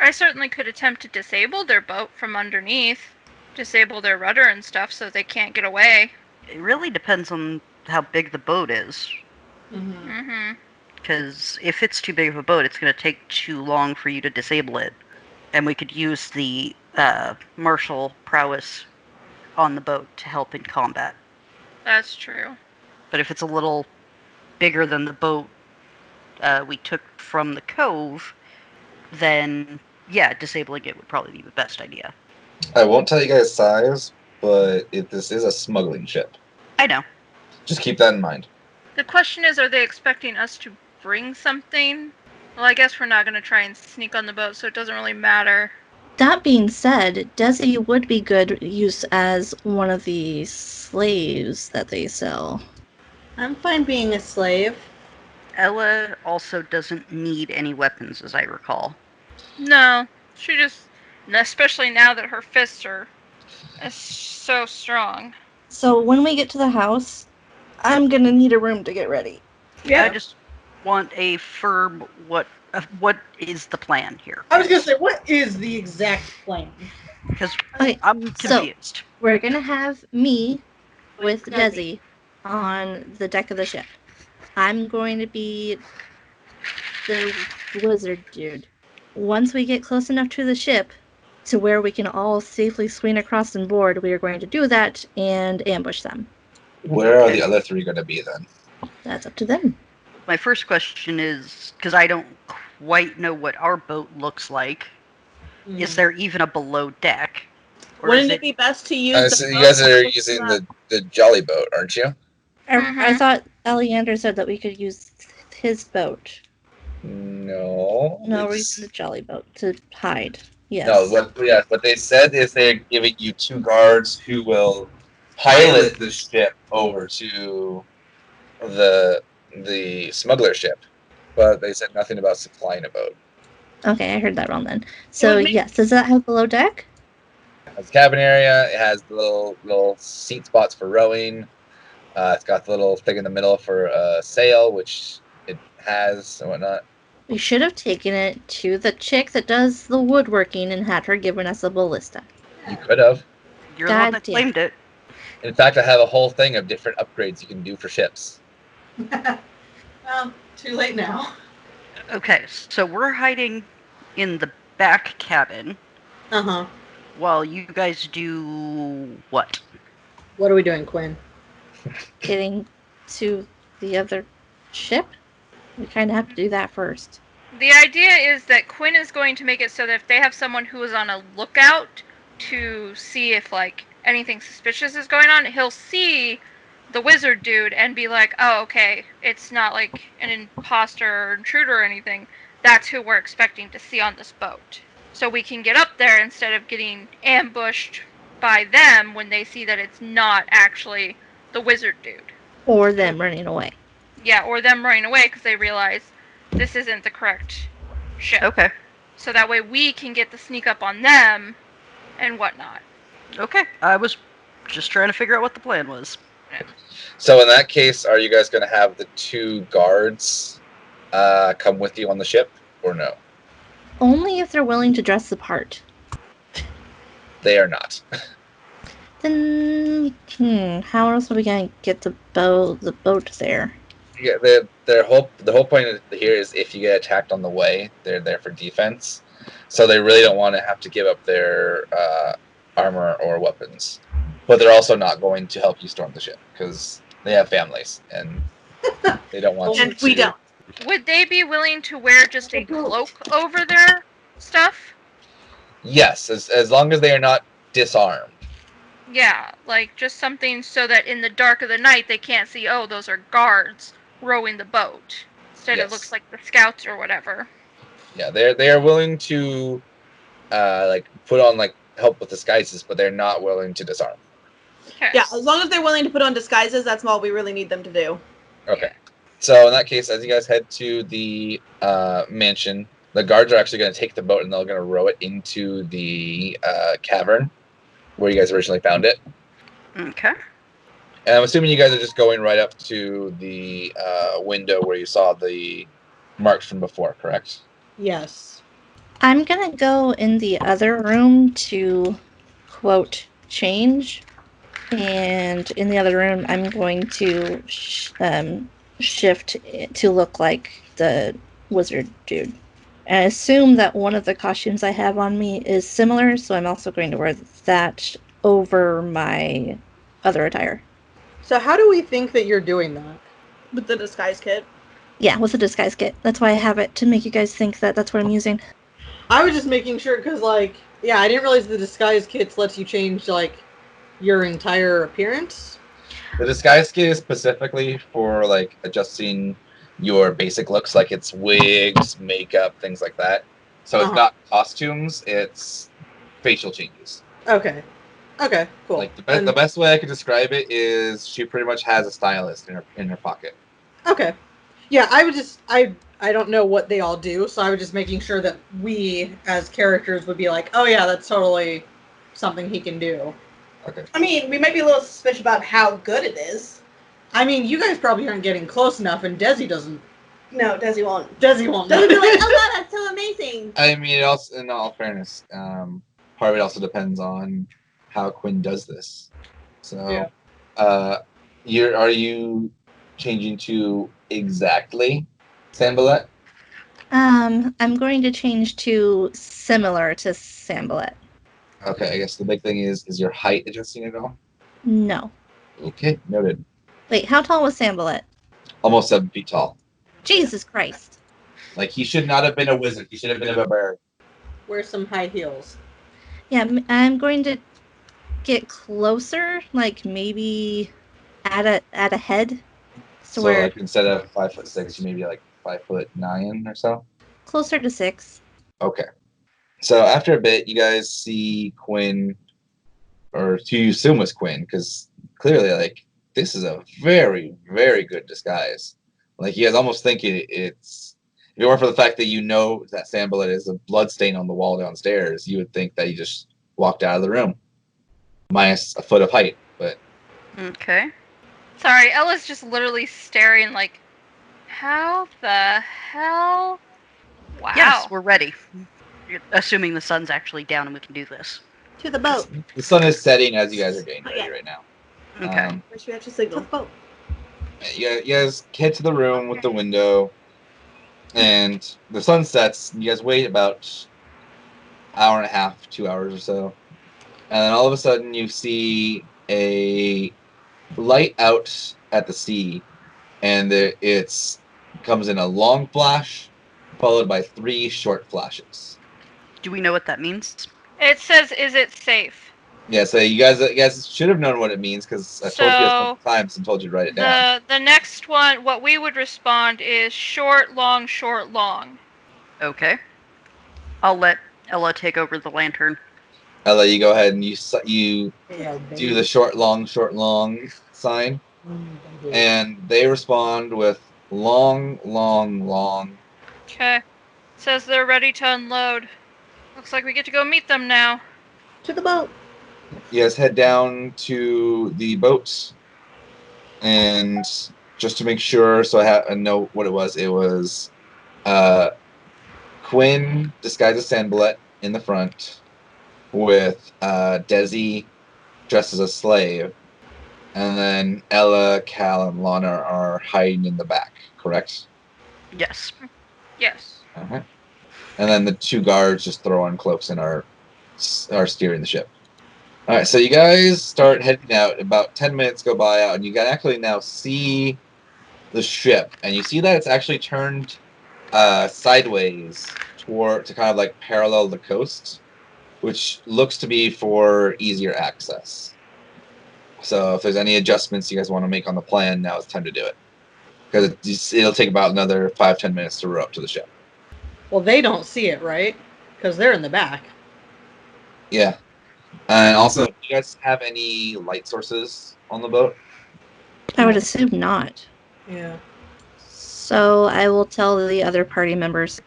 I certainly could attempt to disable their boat from underneath. Disable their rudder and stuff so they can't get away. It really depends on how big the boat is. Mm-hmm. Mm-hmm. Because if it's too big of a boat, it's going to take too long for you to disable it. And we could use the martial prowess on the boat to help in combat. That's true. But if it's a little bigger than the boat we took from the cove, then yeah, disabling it would probably be the best idea. I won't tell you guys size, but this is a smuggling ship. I know. Just keep that in mind. The question is, are they expecting us to bring something? Well, I guess we're not going to try and sneak on the boat, so it doesn't really matter. That being said, Desi would be good use as one of the slaves that they sell. I'm fine being a slave. Ella also doesn't need any weapons, as I recall. No, she just, especially now that her fists are so strong. So when we get to the house, I'm gonna need a room to get ready. I just want a firm what is the plan here? I was gonna say, what is the exact plan? Because Okay, I'm so- confused. We're gonna have me with Desi on the deck of the ship. I'm going to be the wizard dude. Once we get close enough to the ship to where we can all safely swing across and board, we are going to do that and ambush them. Where are the other three going to be then? That's up to them. My first question is, because I don't quite know what our boat looks like, is there even a below deck? Or Wouldn't is it it be best to use? So the you guys boat are with using the- the jolly boat, aren't you? I Mhm. thought Eleander said that we could use his boat. No. No, we're it's- using the jolly boat to hide. Yes. No, what they said is they're giving you 2 guards who will pilot the ship over to the smuggler ship. But they said nothing about supplying a boat. Okay, I heard that wrong then. So would make- yes, does that have below deck? It has a cabin area. It has the little seat spots for rowing. It's got the little thing in the middle for a sail, which it has and whatnot. We should have taken it to the chick that does the woodworking and had her giving us a ballista. You could have. You're the one God that damn. claimed it. In fact, I have a whole thing of different upgrades you can do for ships. Well, too late now. Okay, so we're hiding in the back cabin Uh huh. while you guys do what? What are we doing, Quinn? Getting to the other ship? We kind of have to do that first. The idea is that Quinn is going to make it so that if they have someone who is on a lookout to see if like anything suspicious is going on, he'll see the wizard dude and be like, "Oh, okay, it's not like an imposter or intruder or anything. That's who we're expecting to see on this boat." So we can get up there instead of getting ambushed by them when they see that it's not actually the wizard dude. Or them running away. Yeah, or them running away because they realize this isn't the correct ship. Okay, So that way we can get the sneak up on them and whatnot. okay. I was just trying to figure out what the plan was. So in that case, are you guys going to have the 2 guards come with you on the ship, or no? Only if they're willing to dress the part. They are not. Then, how else are we gonna get the boat there? Yeah, the whole point here is if you get attacked on the way, they're there for defense. So they really don't want to have to give up their armor or weapons. But they're also not going to help you storm the ship because they have families and they don't want you And we to- don't. Would they be willing to wear just a cloak over their stuff? Yes, as long as they are not disarmed. Yeah, like just something so that in the dark of the night they can't see, oh, those are guards rowing the boat. Instead Yes. it looks like the scouts or whatever. Yeah, they are willing to like put on like help with disguises, but they're not willing to disarm. Okay. Yeah, as long as they're willing to put on disguises, that's all we really need them to do. Okay. So in that case, as you guys head to the mansion, the guards are actually going to take the boat and they're going to row it into the cavern where you guys originally found it. Okay. And I'm assuming you guys are just going right up to the window where you saw the marks from before, correct? Yes. I'm gonna go in the other room to quote change, and in the other room I'm going to shift it to look like the wizard dude. And I assume that one of the costumes I have on me is similar, so I'm also going to wear that over my other attire. So how do we think that you're doing that? With the disguise kit. Yeah, with a disguise kit. That's why I have it, to make you guys think that that's what I'm using. I was just making sure because, like, yeah, I didn't realize the disguise kits lets you change like your entire appearance. The disguise kit is specifically for like adjusting your basic looks, like it's wigs, makeup, things like that. So it's Uh-huh. not costumes; it's facial changes. Okay. Okay. Cool. Like the And- best way I could describe it is she pretty much has a stylist in her pocket. Okay. Yeah, I would just I don't know what they all do, so I was just making sure that we as characters would be like, oh yeah, that's totally something he can do. Okay. I mean, we might be a little suspicious about how good it is. I mean, you guys probably aren't getting close enough, and Desi doesn't. No, Desi won't. Desi won't. Desi will be like, know. oh god, that's so amazing. I mean, it also, in all fairness, part of it also depends on how Quinn does this. So, Yeah. are you changing to exactly Sambalet. I'm going to change to similar to Sambalet. Okay, I guess the big thing is your height adjusting at all? No. Okay, noted. Wait, how tall was Sambalet? Almost 7 feet tall. Jesus Christ. Like, he should not have been a wizard. He should have been a barbarian. Wear some high heels. Yeah, I'm going to get closer, like maybe at a head. So, where like, instead of 5'6", you maybe like 5'9" or so. closer to 6. Okay. So after a bit, you guys see Quinn, or who you assume was Quinn, because clearly, like, this is a very, very good disguise. Like, you guys almost think it's. If it weren't for the fact that you know that Sambalet is a blood stain on the wall downstairs, you would think that he just walked out of the room, minus a foot of height. But Okay. Sorry, Ella's just literally staring like, how the hell? Wow. Yes, we're ready. Assuming the sun's actually down and we can do this. To the boat. the sun is setting as you guys are getting ready Okay. right now. Okay. First we have to To the signal. boat. You guys head to the room with the window, and the sun sets. You guys wait about hour and a half, 2 hours or so, and then all of a sudden you see a light out at the sea, and it's comes in a long flash, followed by 3 short flashes. Do we know what that means? It says, is it safe? Yeah, so you guys should have known what it means because I told you a couple times and told you to write it down. The next one, what we would respond is short, long, short, long. Okay. I'll let Ella take over the lantern. Ella, you go ahead and you Yeah, do the short, long sign, and they respond with long, long, long. Okay. Says they're ready to unload. Looks like we get to go meet them now. To the boat. You guys head down to the boat, and just to make sure, so I know what it was. It was Quinn disguised as Sambalet in the front, with Desi dressed as a slave, and then Ella, Cal, and Lana are hiding in the back. Correct? Yes. Yes. Uh-huh. And then the 2 guards just throw on cloaks and are steering the ship. All right, so you guys start heading out. About 10 minutes go by out, and you can actually now see the ship, and you see that it's actually turned sideways to kind of like parallel the coast, which looks to be for easier access. So if there's any adjustments you guys want to make on the plan, now it's time to do it, because it'll take about another 5-10 minutes to row up to the ship. Well, they don't see it, right? Because they're in the back. Yeah. And also, do you guys have any light sources on the boat? I would assume not. Yeah. So I will tell the other party members.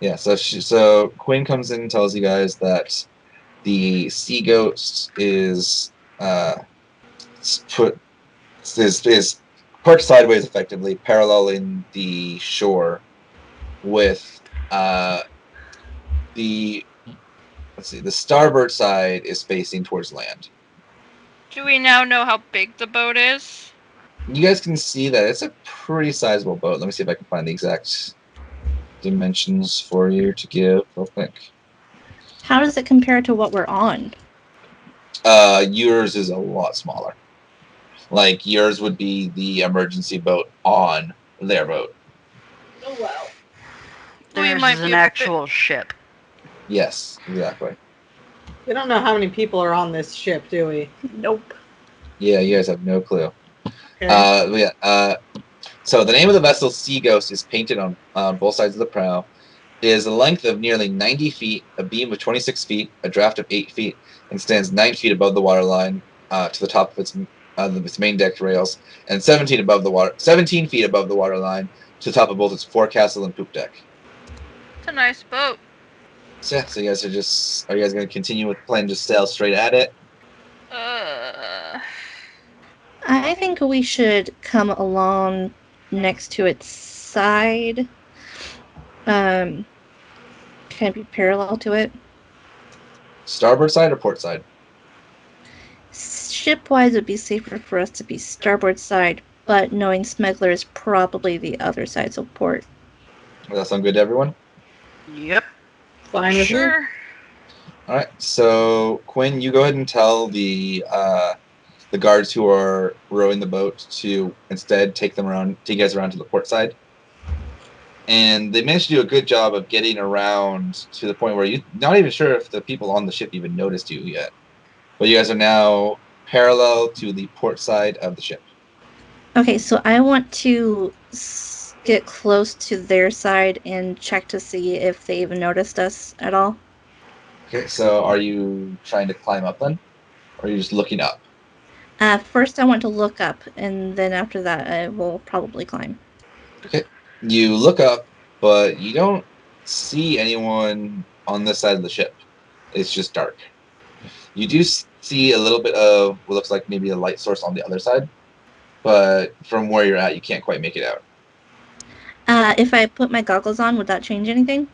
Yeah, so Quinn comes in and tells you guys that the Sea Ghost is parked sideways, effectively paralleling the shore, with the starboard side is facing towards land. Do we now know how big the boat is? You guys can see that it's a pretty sizable boat. Let me see if I can find the exact dimensions for you to give real quick. How does it compare to what we're on? Yours is a lot smaller. Like, yours would be the emergency boat on their boat. Oh wow. Theirs might is be an a bit- actual ship. Yes, exactly. We don't know how many people are on this ship, do we? Nope. Yeah, you guys have no clue. Okay. So the name of the vessel, Sea Ghost, is painted on both sides of the prow. It is a length of nearly 90 feet, a beam of 26 feet, a draft of 8 feet, and stands 9 feet above the waterline to the top of its main deck rails, and 17 feet above the waterline to the top of both its forecastle and poop deck. It's a nice boat. So yeah, so you guys are you guys going to continue with the plan, just sail straight at it? I think we should come along next to its side. Can it be parallel to it? Starboard side or port side? Ship-wise, it would be safer for us to be starboard side, but knowing Smuggler is probably the other side of port. Does that sound good to everyone? Yep. Fine with me. Sure. All right. So Quinn, you go ahead and tell the guards who are rowing the boat to instead take you guys around to the port side. And they managed to do a good job of getting around to the point where you're not even sure if the people on the ship even noticed you yet. But you guys are now parallel to the port side of the ship. Okay, so I want to get close to their side and check to see if they've noticed us at all. Okay, so are you trying to climb up then? Or are you just looking up? First, I want to look up, and then after that, I will probably climb. Okay. You look up, but you don't see anyone on this side of the ship. It's just dark. You do see a little bit of what looks like maybe a light source on the other side, but from where you're at, you can't quite make it out. If I put my goggles on, would that change anything?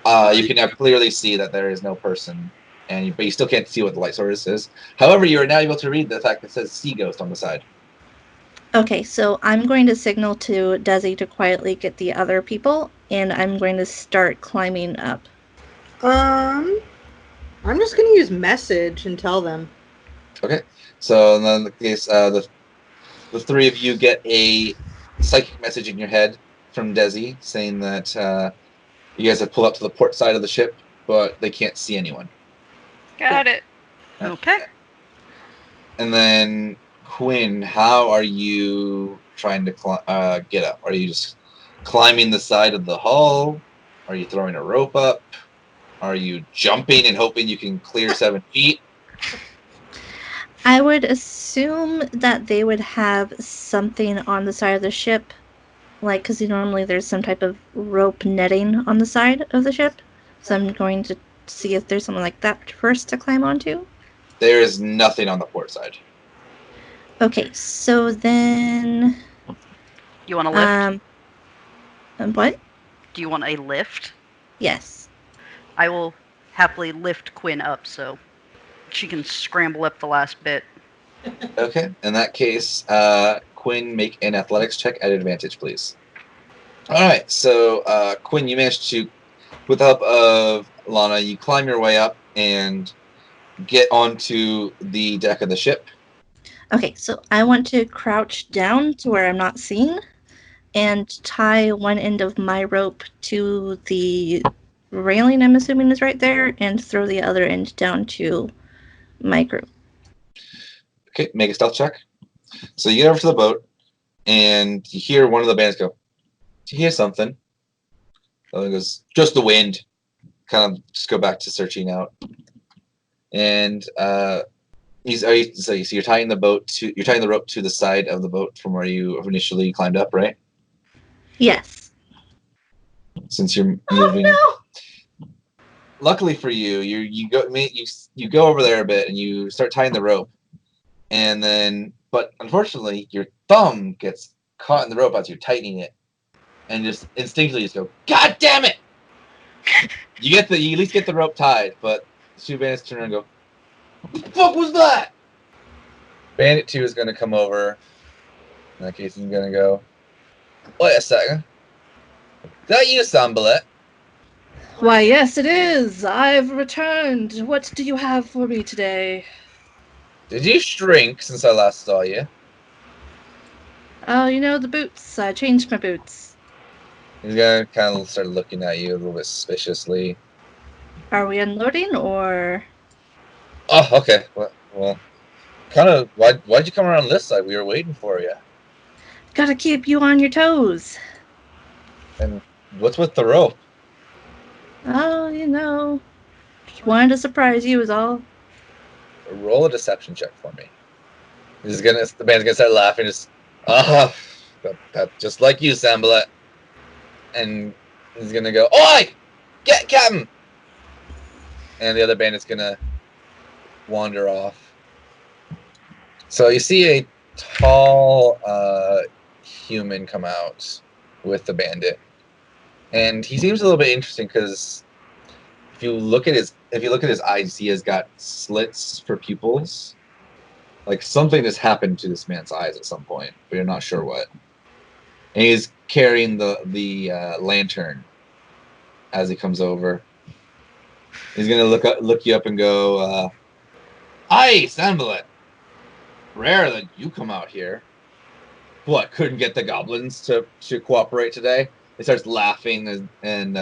You can now clearly see that there is no person, but you still can't see what the light source is. However, you are now able to read the fact that it says Sea Ghost on the side. Okay, so I'm going to signal to Desi to quietly get the other people, and I'm going to start climbing up. I'm just gonna use message and tell them. Okay, so in the case, the three of you get a psychic message in your head from Desi saying that you guys have pulled up to the port side of the ship, but they can't see anyone. Got it. Okay. And then Quinn, how are you trying to get up? Are you just climbing the side of the hull? Are you throwing a rope up? Are you jumping and hoping you can clear 7 feet? I would assume that they would have something on the side of the ship, like, because normally there's some type of rope netting on the side of the ship. So I'm going to see if there's something like that first to climb onto. There is nothing on the port side. Okay, so then... You want a lift? What? Do you want a lift? Yes. I will happily lift Quinn up so she can scramble up the last bit. Okay, in that case, Quinn, make an athletics check at advantage, please. All right, so Quinn, you managed to, with the help of Lana, you climb your way up and get onto the deck of the ship. Okay, so I want to crouch down to where I'm not seen and tie one end of my rope to the railing, I'm assuming is right there, and throw the other end down to my crew. Okay, make a stealth check. So you get over to the boat, and you hear one of the bands go, "Do you hear something?" The other goes, "Just the wind." Kind of just go back to searching out. And so you're tying the rope to the side of the boat from where you initially climbed up, right? Yes. Since you're moving. Oh, no! Luckily for you, you go over there a bit and you start tying the rope, but unfortunately your thumb gets caught in the rope as you're tightening it, and just instinctively just go, "God damn it!" You at least get the rope tied, but the two bandits turn around and go, "What the fuck was that?" Bandit 2 is going to come over. In that case, he's going to go, "Wait a second. Is that you, Sambalet?" Why, yes, it is. I've returned. What do you have for me today? Did you shrink since I last saw you? Oh, the boots. I changed my boots. He's going to kind of start looking at you a little bit suspiciously. Are we unloading or? Oh, okay. Well, kind of. Why'd you come around this side? We were waiting for you. Gotta keep you on your toes. And what's with the rope? Oh, wanted to surprise you is all. Roll a deception check for me. The band's gonna start laughing. That just like you, Sambalet. And he's gonna go, "Oi! Get Captain!" And the other bandit's gonna wander off. So you see a tall human come out with the bandit, and he seems a little bit interesting because if you look at his eyes, he has got slits for pupils, Like something has happened to this man's eyes at some point, but you're not sure what. And he's carrying the lantern as he comes over. He's gonna look you up and go, "Aye, Sambalat. Rare that you come out here. What, couldn't get the goblins to cooperate today?" He starts laughing and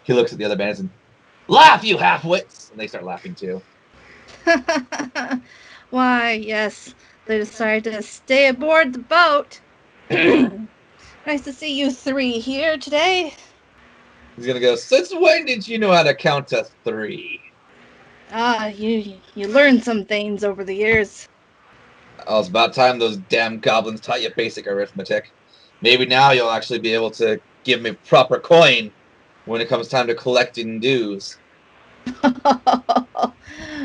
he looks at the other bandits and, "Laugh, you half-wits!" And they start laughing too. Why, yes, they decided to stay aboard the boat. Nice to see you three here today. He's gonna go, "Since when did you know how to count to 3? Ah, you learned some things over the years. Oh, it's about time those damn goblins taught you basic arithmetic. Maybe now you'll actually be able to give me proper coin when it comes time to collecting dues."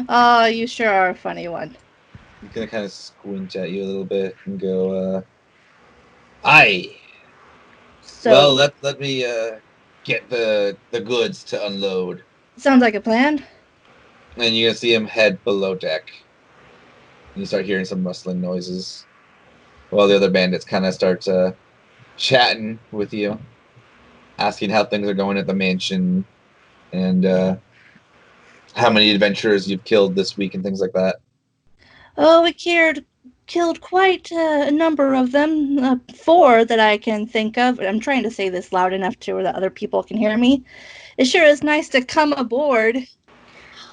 Ah, you sure are a funny one. He's gonna kind of squint at you a little bit and go, "Aye. So, Well, let me get the goods to unload." sounds like a plan. And you're gonna see him head below deck. And you start hearing some rustling noises, while the other bandits kind of start chatting with you, asking how things are going at the mansion, and how many adventurers you've killed this week and things like that. Oh, we killed quite a number of them. 4 that I can think of. I'm trying to say this loud enough to where the other people can hear me. It sure is nice to come aboard.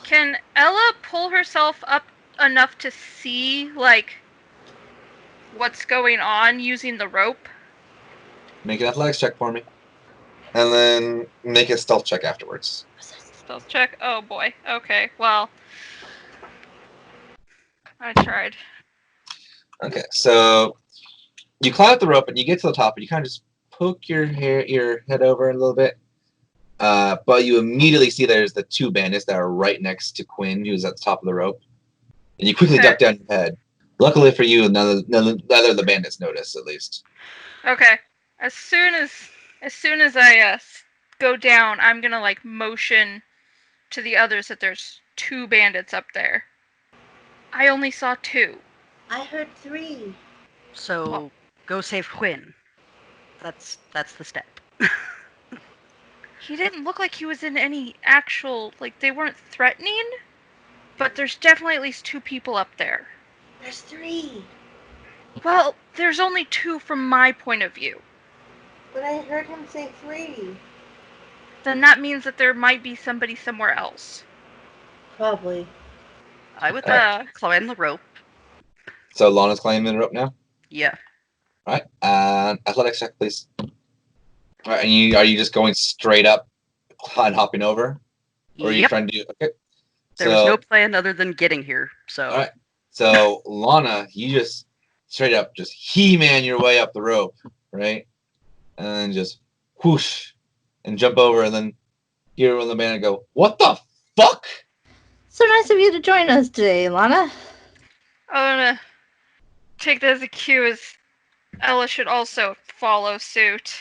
Can Ella pull herself up enough to see, like, what's going on using the rope? Make an athletics check for me. And then make a stealth check afterwards. Stealth check? Oh boy. Okay, well. I tried. Okay, so you climb up the rope and you get to the top and you kind of just poke your head over a little bit. But you immediately see there's the 2 bandits that are right next to Quinn, who's at the top of the rope. And you quickly duck down your head. Luckily for you, neither of the bandits notice, at least. Okay. As soon as I go down, I'm gonna like motion to the others that there's 2 bandits up there. I only saw 2. I heard 3. So go save Quinn. That's the step. He didn't look like he was in any actual, like, they weren't threatening, but there's definitely at least 2 people up there. There's 3. Well, there's only 2 from my point of view. But I heard him say 3. Then that means that there might be somebody somewhere else. Probably. I would climb the rope. So Lana's climbing the rope now? Yeah. Alright, athletics check, please. Alright, and are you just going straight up and hopping over? Or are you Yep. trying to do... Okay. There was no plan other than getting here, so... Alright, so Lana, you just straight up just He-Man your way up the rope, right? And then just whoosh, and jump over, and then hear one of the band go, "What the fuck?" So nice of you to join us today, Lana. I'm gonna take that as a cue as Ella should also follow suit.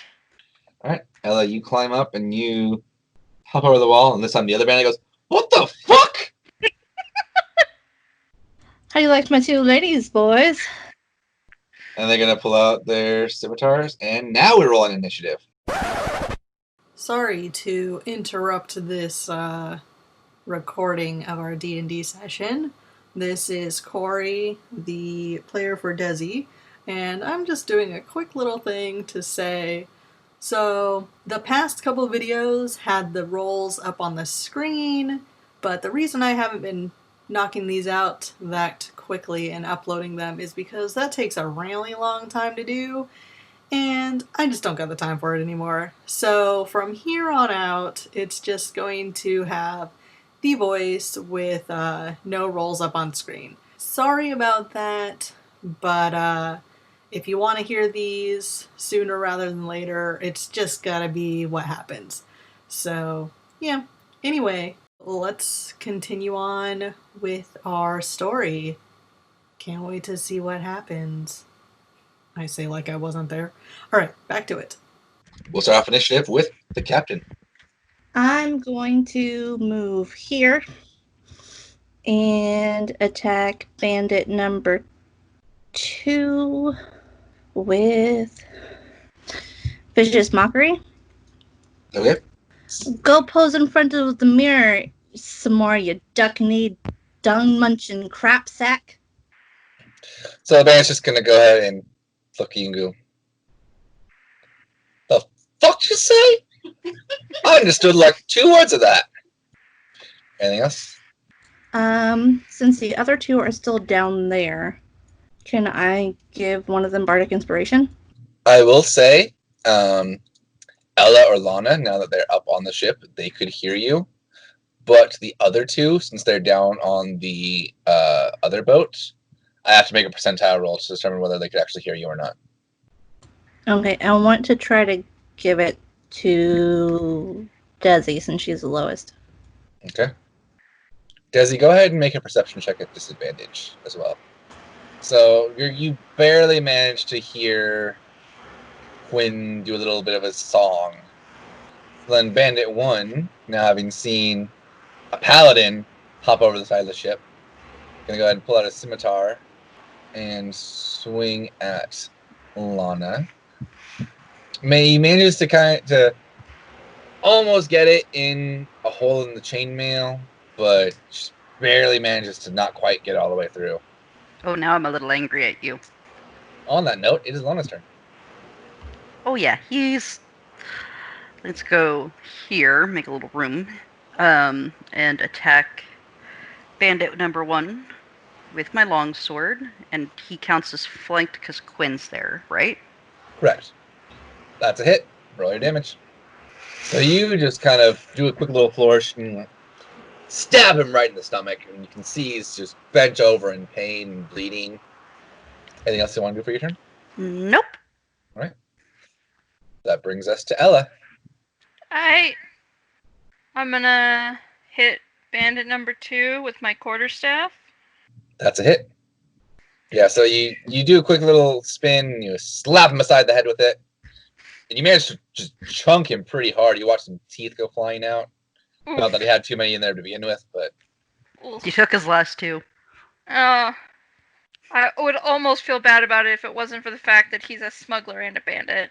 Alright, Ella, you climb up and you hop over the wall, and this time the other bandit goes, "What the fuck?" How do you like my 2 ladies, boys? And they're gonna pull out their scimitars, and now we're rolling initiative. Sorry to interrupt this recording of our D&D session. This is Corey, the player for Desi, and I'm just doing a quick little thing to say, so the past couple videos had the rolls up on the screen, but the reason I haven't been knocking these out that quickly and uploading them is because that takes a really long time to do, and I just don't got the time for it anymore. So from here on out, it's just going to have the voice with no rolls up on screen. Sorry about that, but if you want to hear these sooner rather than later, it's just gotta be what happens. So yeah, anyway, let's continue on with our story. Can't wait to see what happens. I say like I wasn't there. Alright, back to it. We'll start off initiative with the captain. I'm going to move here. and attack bandit number 2 with Vicious Mockery. Okay. Go pose in front of the mirror some more, you duck-kneed, dung-munching crap sack. So the band's just gonna go ahead and look at you and go, "The fuck you say?" I understood like 2 words of that. Anything else? Since the other 2 are still down there, can I give one of them Bardic Inspiration? I will say, Ella or Lana, now that they're up on the ship, they could hear you. But the other 2, since they're down on the other boat, I have to make a percentile roll to determine whether they could actually hear you or not. Okay, I want to try to give it to Desi since she's the lowest. Okay. Desi, go ahead and make a perception check at disadvantage as well. So you barely managed to hear Quinn do a little bit of a song. Then Bandit 1, now having seen a paladin hop over the side of the ship, gonna go ahead and pull out a scimitar and swing at Lana. He manages to almost get it in a hole in the chainmail, but just barely manages to not quite get all the way through. Oh, now I'm a little angry at you. On that note, it is Lana's turn. Oh yeah, let's go here, make a little room, and attack bandit number 1 with my longsword, and he counts as flanked because Quinn's there, right? Correct. That's a hit. Roll your damage. So you just kind of do a quick little flourish and stab him right in the stomach, and you can see he's just bent over in pain and bleeding. Anything else you want to do for your turn? Nope. All right. That brings us to Ella. I'm gonna hit bandit number 2 with my quarterstaff. That's a hit. Yeah, so you do a quick little spin, you slap him aside the head with it, and you manage to just chunk him pretty hard. You watch some teeth go flying out. Oof. Not that he had too many in there to begin with, but You took his last 2. I would almost feel bad about it if it wasn't for the fact that he's a smuggler and a bandit.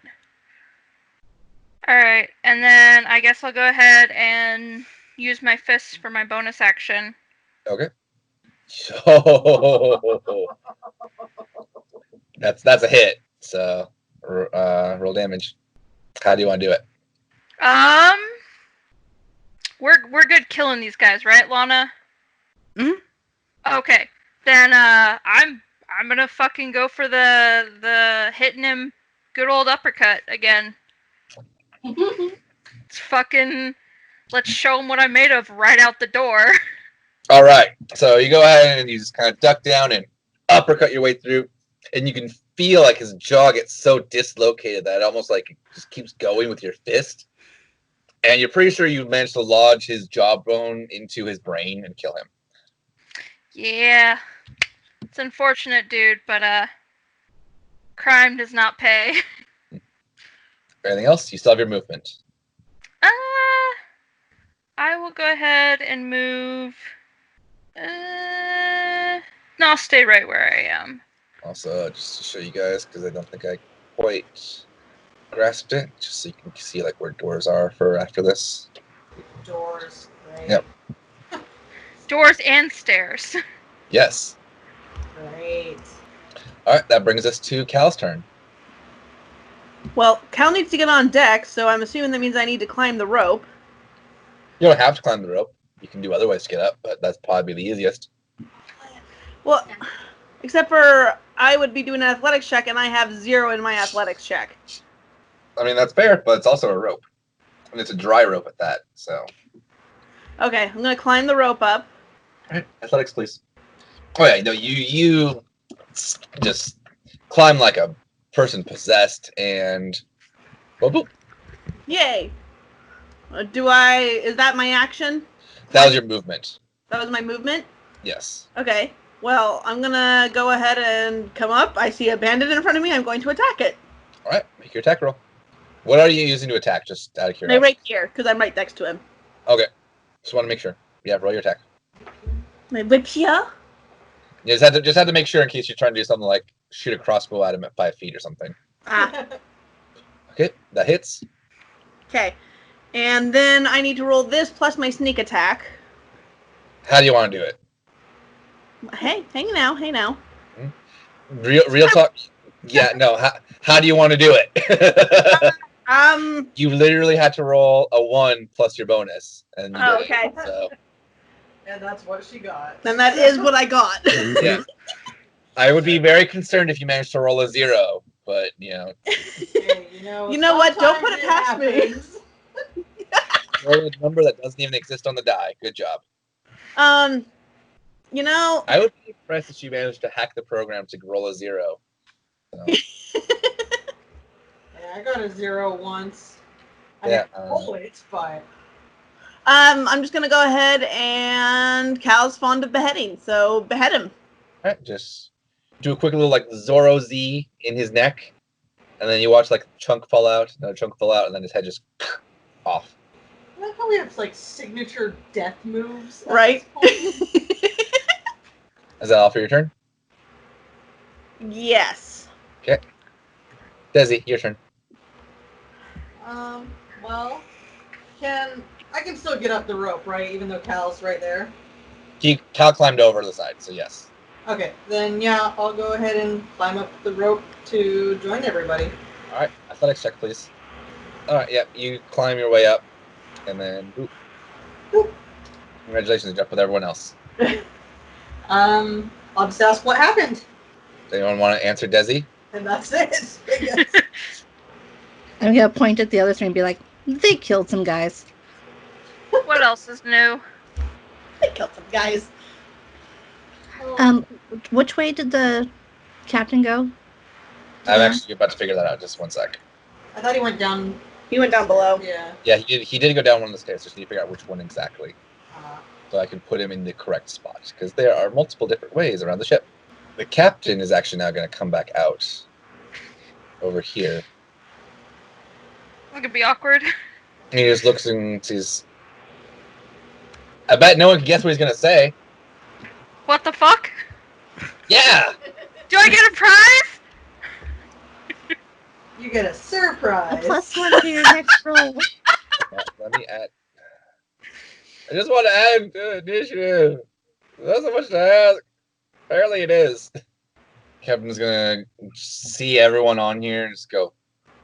Alright, and then I guess I'll go ahead and use my fists for my bonus action. okay. That's a hit. So roll damage. How do you want to do it? We're good killing these guys, right, Lana? Mhm. Okay, then I'm gonna fucking go for the hitting him good old uppercut again. It's fucking, let's show him what I'm made of right out the door. All right. So you go ahead and you just kind of duck down and uppercut your way through, and you can feel like his jaw gets so dislocated that it almost like it just keeps going with your fist. And you're pretty sure you managed to lodge his jawbone into his brain and kill him. Yeah, it's unfortunate, dude, but crime does not pay. Anything else? You still have your movement. I will go ahead and move. No, I'll stay right where I am. Also, just to show you guys, because I don't think I quite grasped it, just so you can see like where doors are for after this. Doors, right? Yep. Doors and stairs. Yes. Right. All right, that brings us to Cal's turn. Well, Cal needs to get on deck, so I'm assuming that means I need to climb the rope. You don't have to climb the rope. You can do other ways to get up, but that's probably the easiest. Well, except for I would be doing an athletics check, and I have 0 in my athletics check. I mean, that's fair, but it's also a rope. And it's a dry rope at that, so. Okay, I'm going to climb the rope up. All right, athletics, please. Oh, yeah, no, you just climb like a person possessed, and boop, boop. Yay! Is that my action? That was your movement. That was my movement? Yes. Okay. Well, I'm gonna go ahead and come up. I see a bandit in front of me. I'm going to attack it. All right, make your attack roll. What are you using to attack, just out of My curiosity? rapier, because I'm right next to him. Okay, just want to make sure. Yeah, roll your attack. My whip here. You just had to make sure in case you're trying to do something like shoot a crossbow at him at 5 feet or something. Ah, Okay, that hits. okay. And then I need to roll this plus my sneak attack. How do you want to do it? Hey now. Real talk. Yeah, no. How do you want to do it? You literally had to roll a 1 plus your bonus, and you Oh, did okay. it. So And that's what she got. Then that is what I got. yeah, I would be very concerned if you managed to roll a 0, but Hey, You know what? Don't put it past me. happens. roll a number that doesn't even exist on the die. Good job. You know, I would be impressed if you managed to hack the program to roll a 0. So, Yeah, I got a 0 once. I Yeah, didn't roll it, but I'm just gonna go ahead and Cal's fond of beheading, so behead him. all right, just do a quick little like Zorro Z in his neck, and then you watch like a chunk fall out, another chunk fall out, and then his head just off. I like how we have like signature death moves. at Right. this point. Is that all for your turn? Yes. Desi, your turn. Well, I can still get up the rope, right? Even though Cal's right there. Cal climbed over the side, so yes. Okay, then yeah, I'll go ahead and climb up the rope to join everybody. All right, athletics check, please. All right, yep, you climb your way up, and then boop. Boop. Congratulations, you jump with everyone else. I'll just ask what happened, Does anyone want to answer Desi? and that's it. I guess. I'm gonna point at the other three and be like, they killed some guys. What else is new? I killed some guys. Which way did the captain go? I'm Yeah. actually about to figure that out. Just 1 sec. I thought he went down. He went down below. Yeah. Yeah, he did go down one of the stairs. Just need to figure out which one exactly, Uh, so I can put him in the correct spot. Because there are multiple different ways around the ship. The captain is actually now going to come back out over here. It could be awkward. And he just looks and sees. I bet no one can guess what he's going to say. What the fuck? Yeah. Do I get a prize? you get a A surprise. +1 to your next roll. Let me add. I just want to add to initiative. That's so much to ask. Apparently it is. Captain's gonna see everyone on here and just go,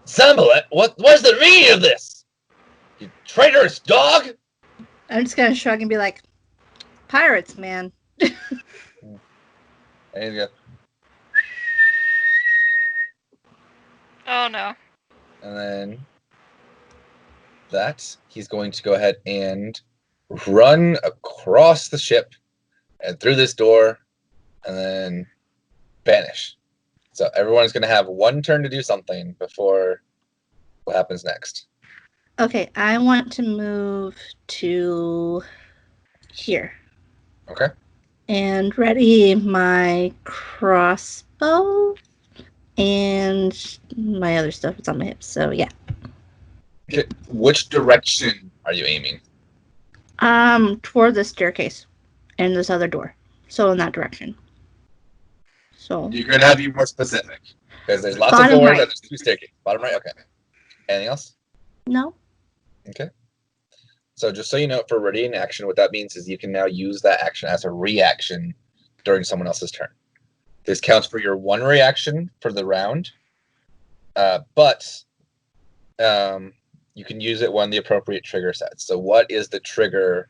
Sambalet, what's the meaning of this? You traitorous dog! I'm just gonna shrug and be like, pirates, man. And he's gonna, Oh no. and then he's going to go ahead and run across the ship and through this door and then vanish. So everyone's going to have 1 turn to do something before what happens next. Okay, I want to move to here. Okay. And ready my crossbow and my other stuff. It's on my hips, so yeah. Okay. Which direction are you aiming? Toward the staircase and this other door. So in that direction. So You're going to have to be more specific. Because there's lots Bottom of doors right. and there's 2 staircases. Bottom right? Okay. Anything else? no. Okay. So just so you know, for ready in action, what that means is you can now use that action as a reaction during someone else's turn. This counts for your 1 reaction for the round, but you can use it when the appropriate trigger sets. So what is the trigger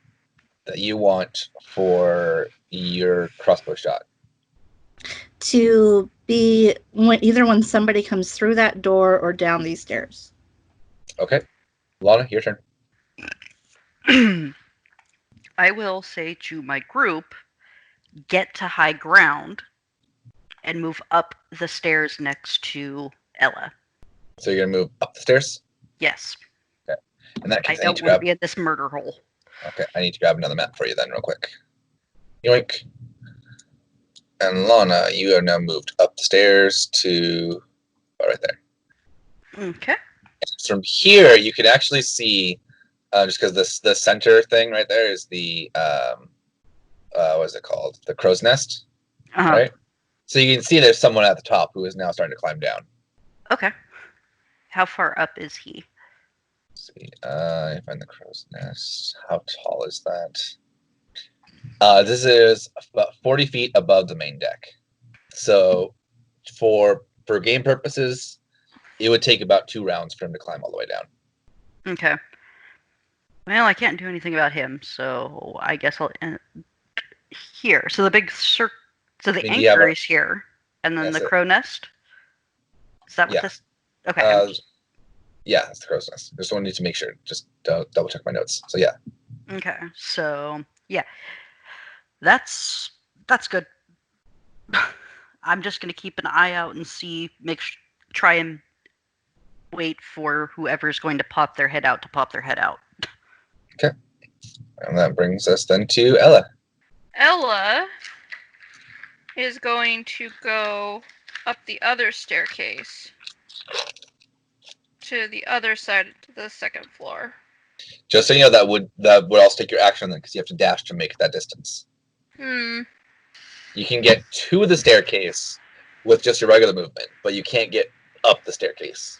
that you want for your crossbow shot? To be either when somebody comes through that door or down these stairs. Okay. Lana, your turn. I will say to my group, get to high ground and move up the stairs next to Ella. So you're going to move up the stairs? Yes. In that I case, I need don't to want to grab... be in this murder hole. Okay, I need to grab another map for you then real quick. Yoink. And Lana, you have now moved up the stairs to right there. Okay. And from here, you can actually see, just because the center thing right there is the what is it called? The crow's nest, Uh-huh. right? So you can see there's someone at the top who is now starting to climb down. Okay. How far up is he? Let's see, I find the crow's nest. How tall is that? This is about 40 feet above the main deck. So for game purposes, it would take about 2 rounds for him to climb all the way down. Okay. Well, I can't do anything about him, so I guess I'll end here. So the big circle. So the Maybe you have anchor a- is here, and then That's the it. crow nest. Is that what Yeah. this? Okay. I'm just- Yeah, it's the crow's nest. Just wanted to make sure. Just double check my notes. So yeah. Okay. So yeah, that's good. I'm just gonna keep an eye out and see. Try and wait for whoever's going to pop their head out to pop their head out. And that brings us then to Ella. Ella is going to go up the other staircase to the other side of the second floor. Just so you know, that would also take your action then, because you have to dash to make that distance. You can get to the staircase with just your regular movement, but you can't get up the staircase.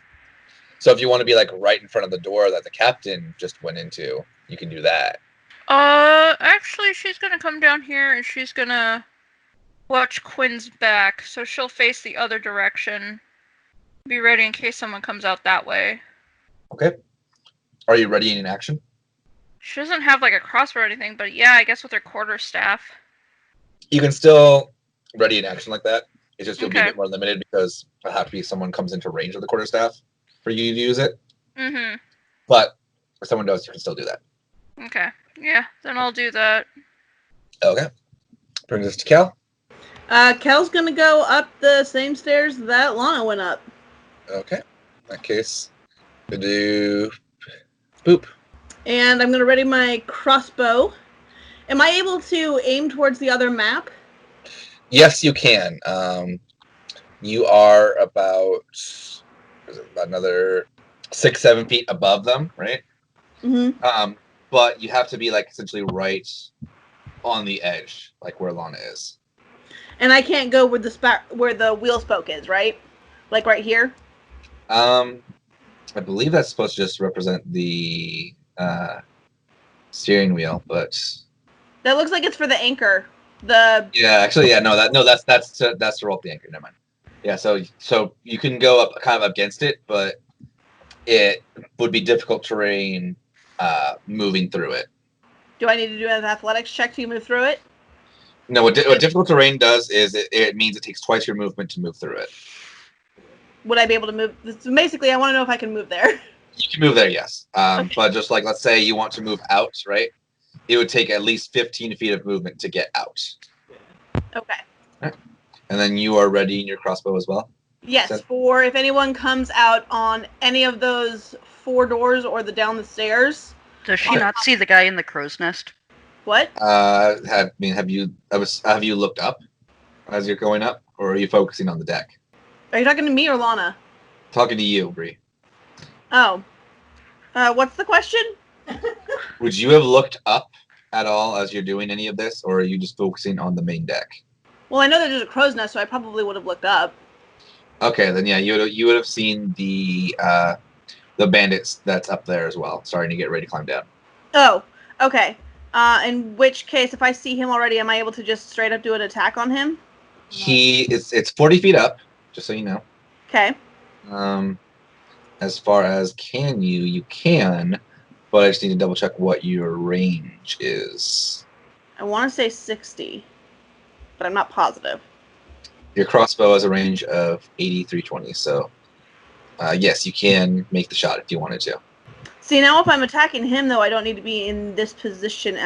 So if you want to be like right in front of the door that the captain just went into, you can do that. Actually, she's gonna come down here and she's gonna watch Quinn's back, so she'll face the other direction. Be ready in case someone comes out that way. Okay. Are you ready in action? She doesn't have like a crossbow or anything, but yeah, I guess with her quarterstaff. You can still ready in action like that. It's just you'll be a Okay. bit more limited because it'll have to be someone comes into range of the quarterstaff for you to use it. Mm-hmm. But if someone does, you can still do that. Okay. Yeah, then I'll do that. Okay. Brings us to Cal. Kel's gonna go up the same stairs that Lana went up. Okay. In that case, we do boop. And I'm gonna ready my crossbow. Am I able to aim towards the other map? Yes, you can. You are about another 6-7 feet above them, right? Mm-hmm. But you have to be like essentially right on the edge, like where Lana is. And I can't go where the wheel spoke is, right? Like right here? I believe that's supposed to just represent the steering wheel, but That looks like it's for the anchor. The yeah, actually, yeah, that's to roll up the anchor. Never mind. Yeah, so you can go up kind of against it, but it would be difficult terrain moving through it. Do I need to do an athletics check to move through it? No, what difficult terrain does is it means it takes twice your movement to move through it. Would I be able to move? Basically, I want to know if I can move there. You can move there, yes. Okay. But just like, let's say you want to move out, right? It would take at least 15 feet of movement to get out. Okay. And then you are ready in your crossbow as well? Yes, So- for if anyone comes out on any of those 4 doors or the down the stairs. Does she not see the guy in the crow's nest? What? Have you looked up as you're going up, or are you focusing on the deck? Are you talking to me or Lana? Talking to you, Bree. Oh. What's the question? Would you have looked up at all as you're doing any of this, or are you just focusing on the main deck? Well, I know that there's a crow's nest, so I probably would have looked up. Okay, then yeah, you would have seen the bandits that's up there as well, starting to get ready to climb down. Oh, okay. In which case, if I see him already, am I able to just straight up do an attack on him? It's 40 feet up, just so you know. Okay. As far as you can, but I just need to double check what your range is. I want to say 60, but I'm not positive. Your crossbow has a range of 80, 320, so yes, you can make the shot if you wanted to. See, now if I'm attacking him, though, I don't need to be in this position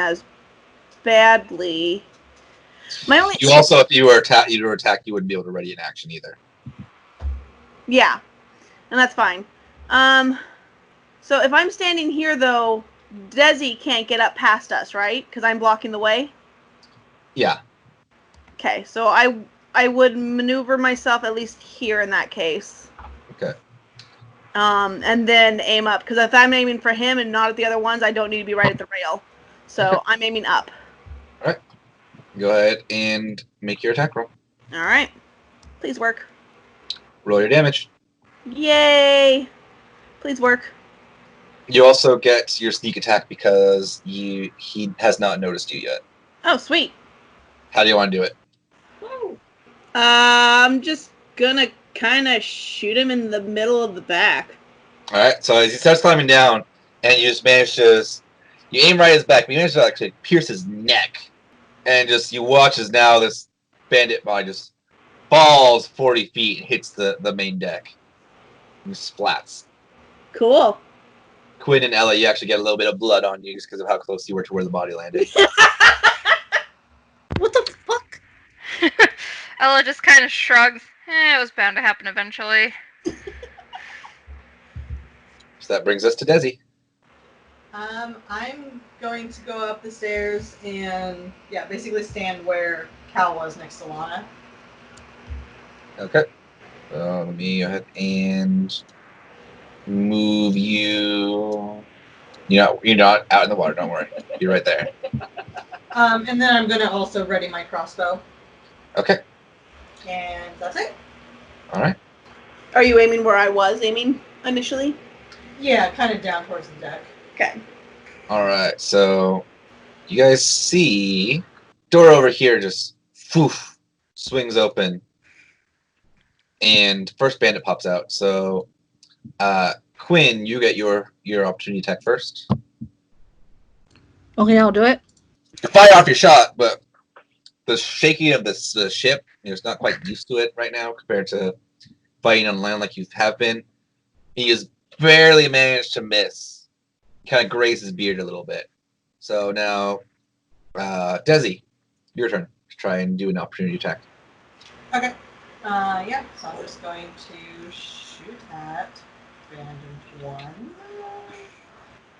badly. My only You also, if you were attacked, you wouldn't be able to ready an action either. Yeah, and that's fine. So if I'm standing here, though, Desi can't get up past us, right? Because I'm blocking the way? Yeah. Okay, so I would maneuver myself at least here in that case. Okay. And then aim up. Because if I'm aiming for him and not at the other ones, I don't need to be right at the rail. So I'm aiming up. All right. Go ahead and make your attack roll. All right. Please work. Roll your damage. Yay! Please work. You also get your sneak attack because he has not noticed you yet. Oh, sweet. How do you want to do it? I'm just gonna kind of shoot him in the middle of the back. All right. So as he starts climbing down, and you just manage to, you aim right at his back, but you manage to actually pierce his neck, and just you watch as now this bandit body just falls 40 feet and hits the main deck. And splats. Cool. Quinn and Ella, you actually get a little bit of blood on you just because of how close you were to where the body landed. What the fuck? Ella just kind of shrugs. It was bound to happen eventually. So that brings us to Desi. I'm going to go up the stairs and basically stand where Cal was next to Lana. Okay. So let me go ahead and move you. You're not out in the water. Don't worry. You're right there. And then I'm gonna also ready my crossbow. Okay. And that's it. All right. Are you aiming where I was aiming initially? Yeah, kind of down towards the deck. Okay. All right. So you guys see door over here just swings open, and first bandit pops out. So Quinn, you get your opportunity attack first. Okay, I'll do it. You fire off your shot, but the shaking of the ship, it's not quite used to it right now compared to fighting on land like you have been. He has barely managed to miss. Kind of grazed his beard a little bit. So now, Desi, your turn to try and do an opportunity attack. Okay. So I'm just going to shoot at bandit 1.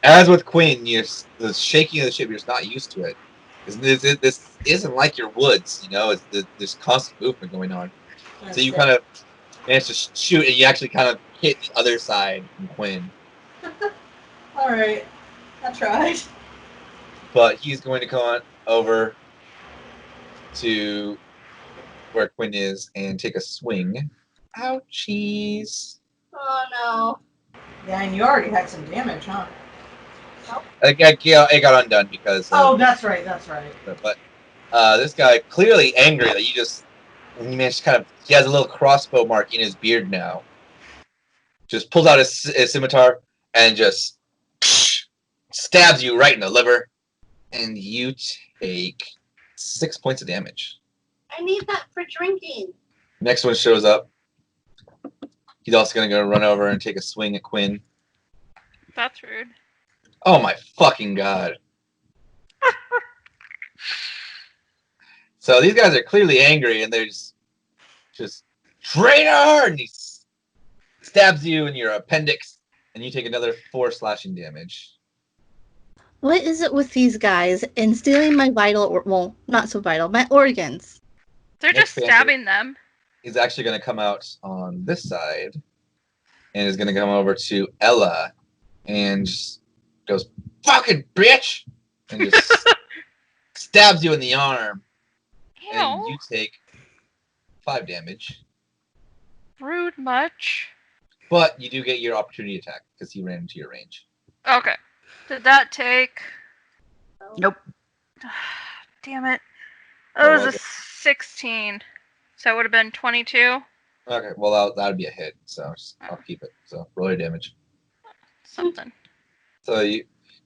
As with Quinn, the shaking of the ship, you're just not used to it. This isn't like your woods, It's there's constant movement going on. So you kind of manage to shoot, and you actually kind of hit the other side from Quinn. All right, I tried. But he's going to come on over to where Quinn is and take a swing. Ouchies. Oh no. Yeah, and you already had some damage, huh? It got undone because. That's right. But this guy clearly angry that he managed to he has a little crossbow mark in his beard now. Just pulls out his scimitar and just stabs you right in the liver, and you take 6 points of damage. I need that for drinking. Next one shows up. He's also gonna go run over and take a swing at Quinn. That's rude. Oh my fucking god. So these guys are clearly angry, and they're just traitor, and he stabs you in your appendix, and you take another 4 slashing damage. What is it with these guys and stealing my not so vital, my organs? They're Next just stabbing them. He's actually going to come out on this side, and is going to come over to Ella, and just goes, "Fucking bitch!" and just stabs you in the arm. Ew. And you take 5 damage. Rude much. But you do get your opportunity attack because he ran into your range. Okay. Did that take... Nope. Damn it. What That was was a it? 16. So it would have been 22. Okay, well that'd be a hit, so I'll keep it. So roll your damage. Something. So you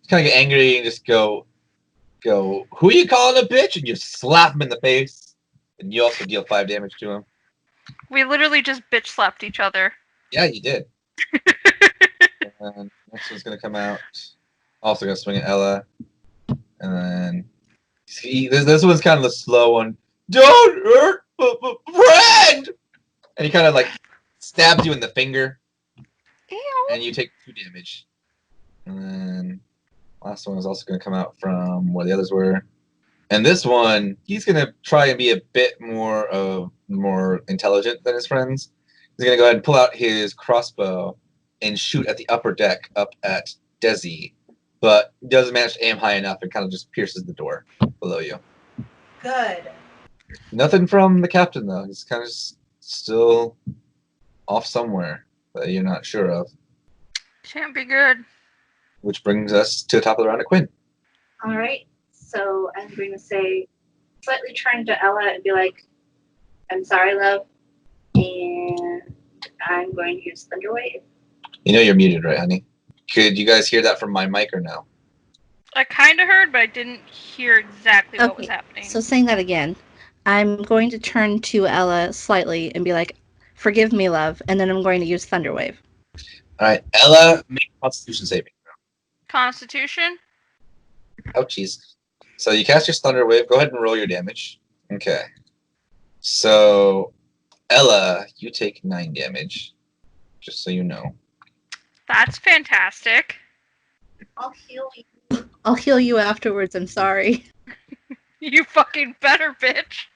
kind of get angry and just go, "Who are you calling a bitch?" And you slap him in the face, and you also deal 5 damage to him. We literally just bitch slapped each other. Yeah, you did. And next one's gonna come out. Also gonna swing at Ella, and then this one's kind of the slow one. "Don't hurt friend!" And he kind of stabs you in the finger, Ew. and you take 2 damage. And then last one is also gonna come out from where the others were. And this one, he's gonna try and be a bit more intelligent than his friends. He's gonna go ahead and pull out his crossbow and shoot at the upper deck up at Desi, but doesn't manage to aim high enough and kind of just pierces the door below you. Good. Nothing from the captain though. He's kind of still off somewhere that you're not sure of. Can't be good. Which brings us to the top of the round at Quinn. All right. So I'm going to say, slightly turn to Ella and be like, "I'm sorry, love," and I'm going to use Thunderwave. You know you're muted, right, honey? Could you guys hear that from my mic or no? I kind of heard, but I didn't hear exactly what was Okay, happening. So saying that again, I'm going to turn to Ella slightly and be like, "Forgive me, love," and then I'm going to use Thunderwave. All right, Ella, make a Constitution saving. Constitution? Oh, jeez. So you cast your Thunder Wave. Go ahead and roll your damage. Okay. So, Ella, you take 9 damage. Just so you know. That's fantastic. I'll heal you. I'll heal you afterwards. I'm sorry. You fucking better, bitch.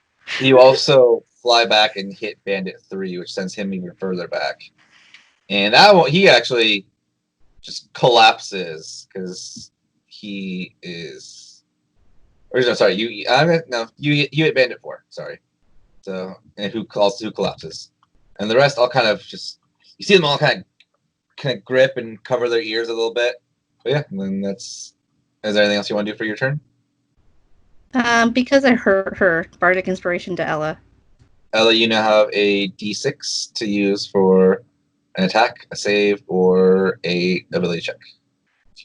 You also fly back and hit Bandit 3, which sends him even further back. And he actually just collapses because he is. Or no, sorry, you hit Bandit 4. Sorry. So and who collapses, and the rest all kind of just you see them all kind of grip and cover their ears a little bit. But yeah, and then that's. Is there anything else you want to do for your turn? Because I hurt her bardic inspiration to Ella. Ella, you now have a D6 to use for an attack, a save, or a ability check.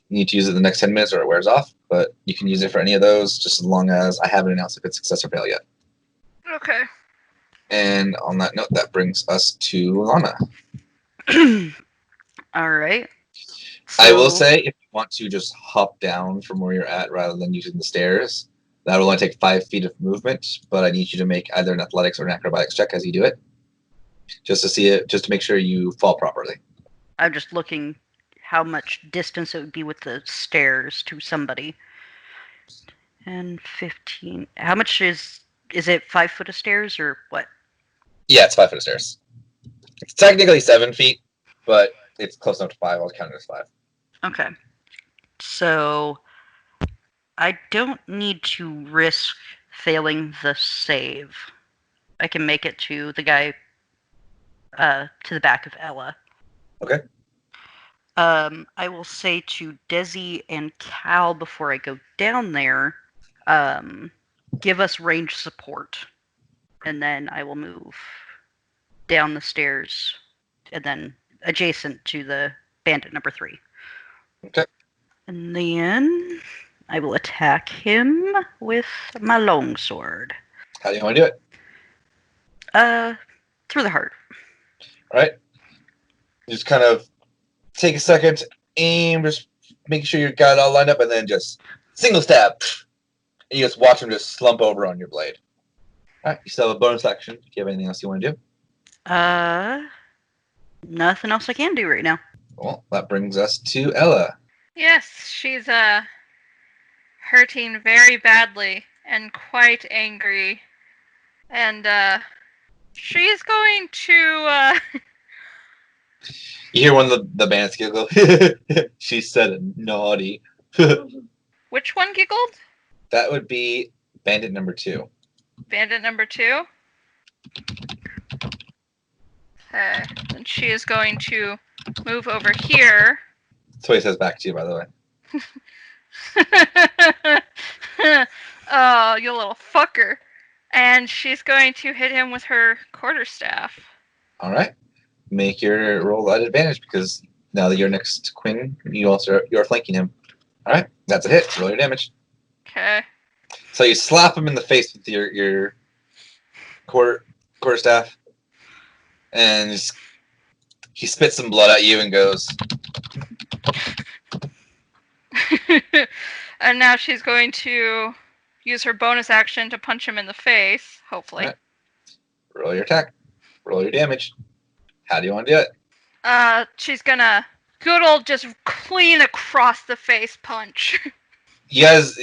You need to use it in the next 10 minutes or it wears off, but you can use it for any of those just as long as I haven't announced if it's success or fail yet. Okay. And on that note, that brings us to Lana. All right. I will So- say, if you want to just hop down from where you're at rather than using the stairs, that will only take 5 feet of movement, but I need you to make either an athletics or an acrobatics check as you do it. Just to see it, just to make sure you fall properly. I'm just looking how much distance it would be with the stairs to somebody. And 15. How much is it 5 foot of stairs or what? Yeah, it's 5 foot of stairs. It's technically 7 feet, but it's close enough to 5. I'll count it as 5. Okay. So I don't need to risk failing the save. I can make it to the guy to the back of Ella. Okay. I will say to Desi and Cal before I go down there, give us range support. And then I will move down the stairs and then adjacent to the bandit number 3. Okay. And then I will attack him with my longsword. How do you want to do it? Through the heart. All right. Just kind of take a second, aim, just make sure you got it all lined up, and then just single stab. And you just watch him just slump over on your blade. All right. You still have a bonus action. Do you have anything else you want to do? Nothing else I can do right now. Well, that brings us to Ella. Yes, she's hurting very badly and quite angry. And she's going to You hear one of the bandits giggle. She said it naughty. which one giggled? That would be bandit number 2. Bandit number 2. Okay, and she is going to move over here. That's what he says back to you, by the way. Oh, you little fucker. And she's going to hit him with her quarterstaff. All right. Make your roll at advantage because now that you're next to Quinn, you're flanking him. All right. That's a hit. Roll your damage. Okay. So you slap him in the face with your quarterstaff, and he spits some blood at you and goes. And now she's going to use her bonus action to punch him in the face, hopefully. Right. Roll your attack. Roll your damage. How do you want to do it? She's gonna good old just clean across the face punch. You guys,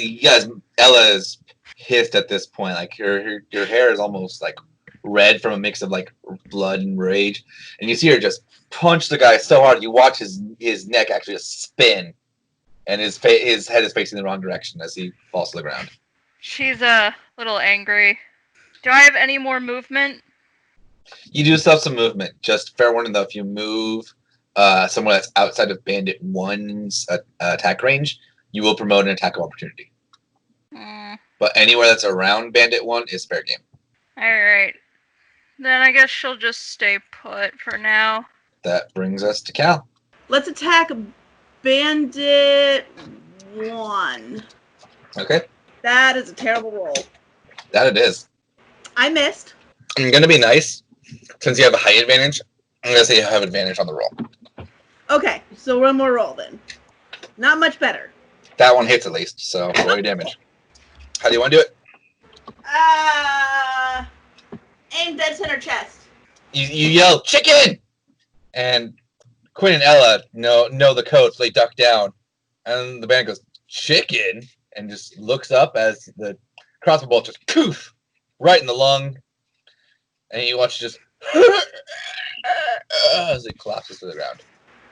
Ella is pissed at this point. Like your hair is almost like red from a mix of like blood and rage, and you see her just punch the guy so hard. You watch his neck actually just spin, and his head is facing the wrong direction as he falls to the ground. She's a little angry. Do I have any more movement? You do still have some movement. Just fair warning though, if you move somewhere that's outside of Bandit 1's attack range, you will promote an attack of opportunity. But anywhere that's around Bandit 1 is fair game. Alright. Then I guess she'll just stay put for now. That brings us to Cal. Let's attack Bandit 1. Okay. That is a terrible roll. That it is. I missed. I'm going to be nice. Since you have a height advantage, I'm going to say you have advantage on the roll. Okay, so one more roll then. Not much better. That one hits at least, so roll your damage. How do you want to do it? Aim dead center chest. You yell, chicken! And Quinn and Ella know the code, so they duck down. And the band goes, chicken? And just looks up as the crossbow bolt just poof! Right in the lung. And you watch just as it collapses to the ground.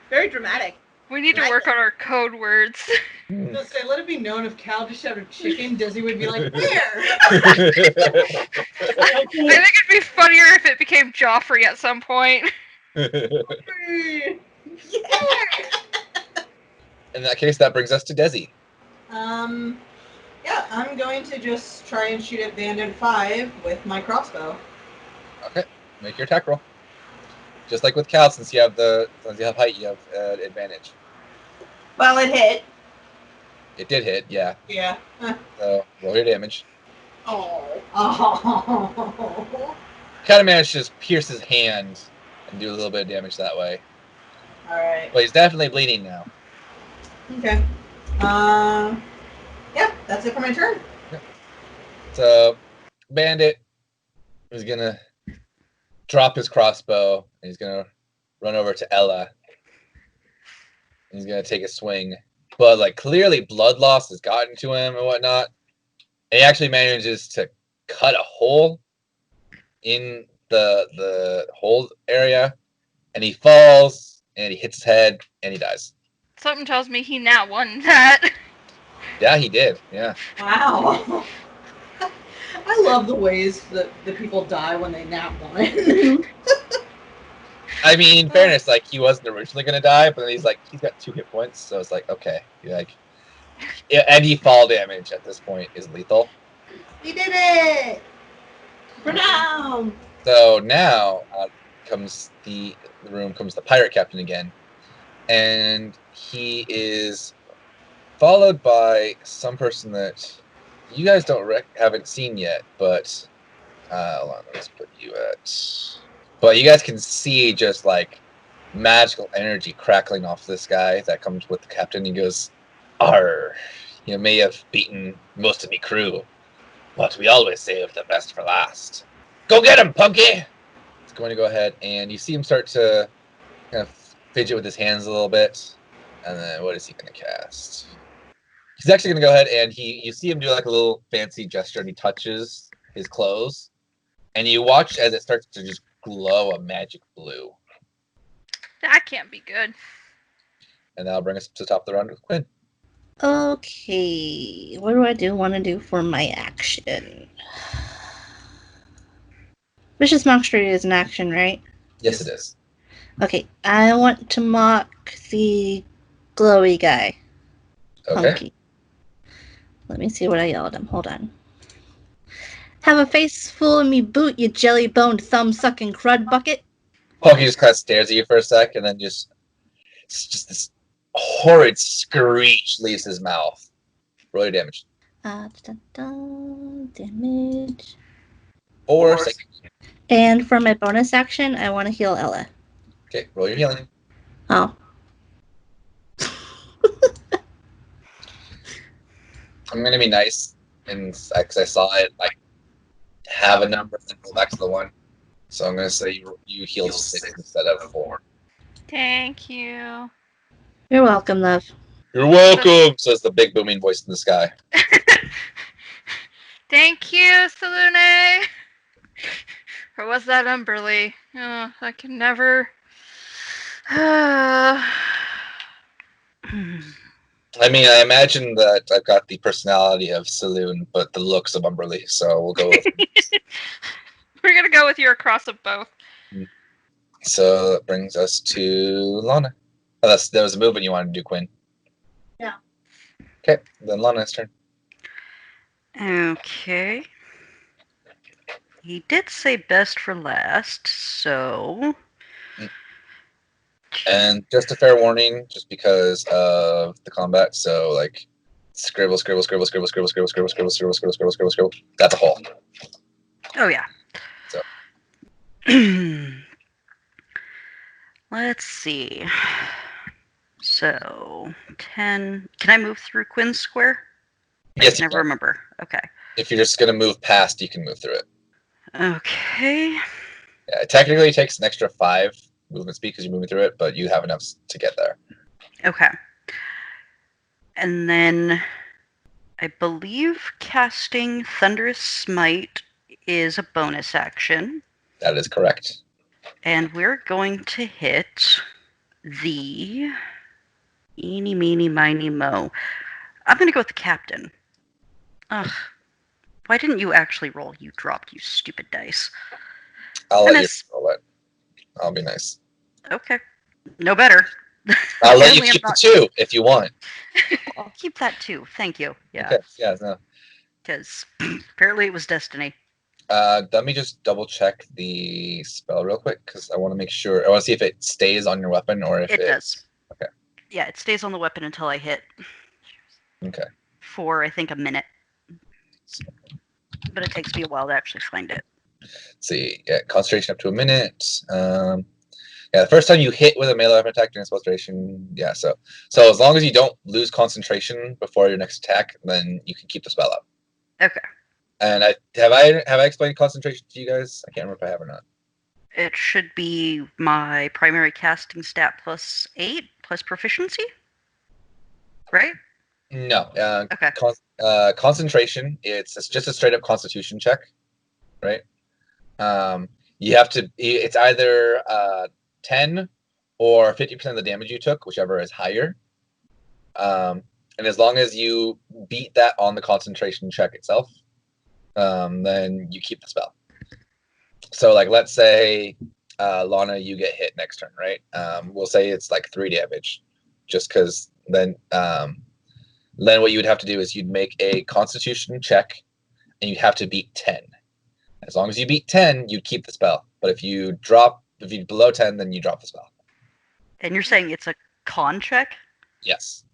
Very dramatic. We need to work on our code words. Let's say, let it be known if Cal just shouted chicken, Desi would be like, where? I think it'd be funnier if it became Joffrey at some point. In that case, that brings us to Desi. Yeah, I'm going to just try and shoot at Bandit 5 with my crossbow. Okay, make your attack roll. Just like with Cal, since you have height, you have advantage. Well, it hit. It did hit, yeah. Yeah. So roll your damage. Oh. Kind of managed to just pierce his hand and do a little bit of damage that way. Alright. But he's definitely bleeding now. Okay. Yeah, that's it for my turn. So, Bandit is gonna drop his crossbow and he's gonna run over to Ella. He's gonna take a swing, but like clearly blood loss has gotten to him and whatnot. And he actually manages to cut a hole in the hole area, and he falls and he hits his head and he dies. Something tells me he now won that. Yeah, he did. Yeah. Wow. I love the ways that the people die when they nap one. I mean, in fairness, like he wasn't originally gonna die, but then he's got 2 hit points, so it's like okay, any fall damage at this point is lethal. We did it! For now! So now comes the pirate captain again, and he is followed by some person that you guys haven't seen yet, but hold on, let's put you at. But you guys can see just like magical energy crackling off this guy that comes with the captain. He goes, "Arr, you may have beaten most of me crew, but we always save the best for last. Go get him, Punky!" He's going to go ahead, and you see him start to kind of fidget with his hands a little bit. And then what is he going to cast? He's actually going to go ahead and you see him do like a little fancy gesture, and he touches his clothes. And you watch as it starts to just glow a magic blue. That can't be good. And that'll bring us to the top of the round with Quinn. Okay, what do I want to do for my action? Vicious Mockery is an action, right? Yes, it is. Okay, I want to mock the glowy guy. Okay. Punky. Let me see what I yelled at him. Hold on. Have a face full of me boot, you jelly-boned thumb-sucking crud bucket. Punky just kind of stares at you for a sec, and then just this horrid screech leaves his mouth. Roll your damage. Damage. Or second. And for my bonus action, I want to heal Ella. Okay, roll your healing. Oh. I'm gonna be nice, and because I saw it like have a number and go back to the 1, so I'm gonna say you healed 6 instead of 4. Thank you. You're welcome, love. You're welcome, says the big booming voice in the sky. Thank you, Salune. Or was that Umberly? Oh, I can never. I mean, I imagine that I've got the personality of Saloon, but the looks of Umberly, so we'll go with We're gonna go with your cross of both. So that brings us to Lana. Oh, that was a movement you wanted to do, Quinn. Yeah. Okay, then Lana's turn. Okay. He did say best for last, so. And just a fair warning, just because of the combat, so like scribble, scribble, scribble, scribble, scribble, scribble, scribble, scribble, scribble, scribble, scribble, scribble, scribble. That's a hole. Oh, yeah. So. Let's see. So, 10. Can I move through Quinn's square? Yes, I never remember. Okay. If you're just going to move past, you can move through it. Okay. Yeah, it technically takes an extra 5 movement speed because you're moving through it, but you have enough to get there. Okay. And then I believe casting Thunderous Smite is a bonus action. That is correct. And we're going to hit the eeny, meeny, miny, mo. I'm going to go with the captain. Ugh. Why didn't you actually roll? You dropped, you stupid dice. I'll let you roll it. I'll be nice. Okay. No better. I'll let you keep the 2 if you want. I'll keep that too. Thank you. Yeah. Okay. Yeah, no. Because apparently it was destiny. Let me just double check the spell real quick because I want to make sure. I want to see if it stays on your weapon or if it does. Okay. Yeah, it stays on the weapon until I hit. Okay. For I think a minute. But it takes me a while to actually find it. Let's see. Yeah, concentration up to a minute. Yeah, the first time you hit with a melee weapon attack during its duration. Yeah, so as long as you don't lose concentration before your next attack, then you can keep the spell up. Okay. And have I explained concentration to you guys? I can't remember if I have or not. It should be my primary casting stat plus 8 plus proficiency, right? No. Okay. Concentration. It's just a straight up Constitution check, right? You have to. It's either 10 or 50% of the damage you took, whichever is higher. And as long as you beat that on the concentration check itself, then you keep the spell. So, like, let's say, Lana, you get hit next turn, right? We'll say it's like 3 damage, just because then what you would have to do is you'd make a Constitution check, and you'd have to beat 10. As long as you beat 10, you'd keep the spell. But if you're below 10, then you drop the spell. And you're saying it's a con check? Yes.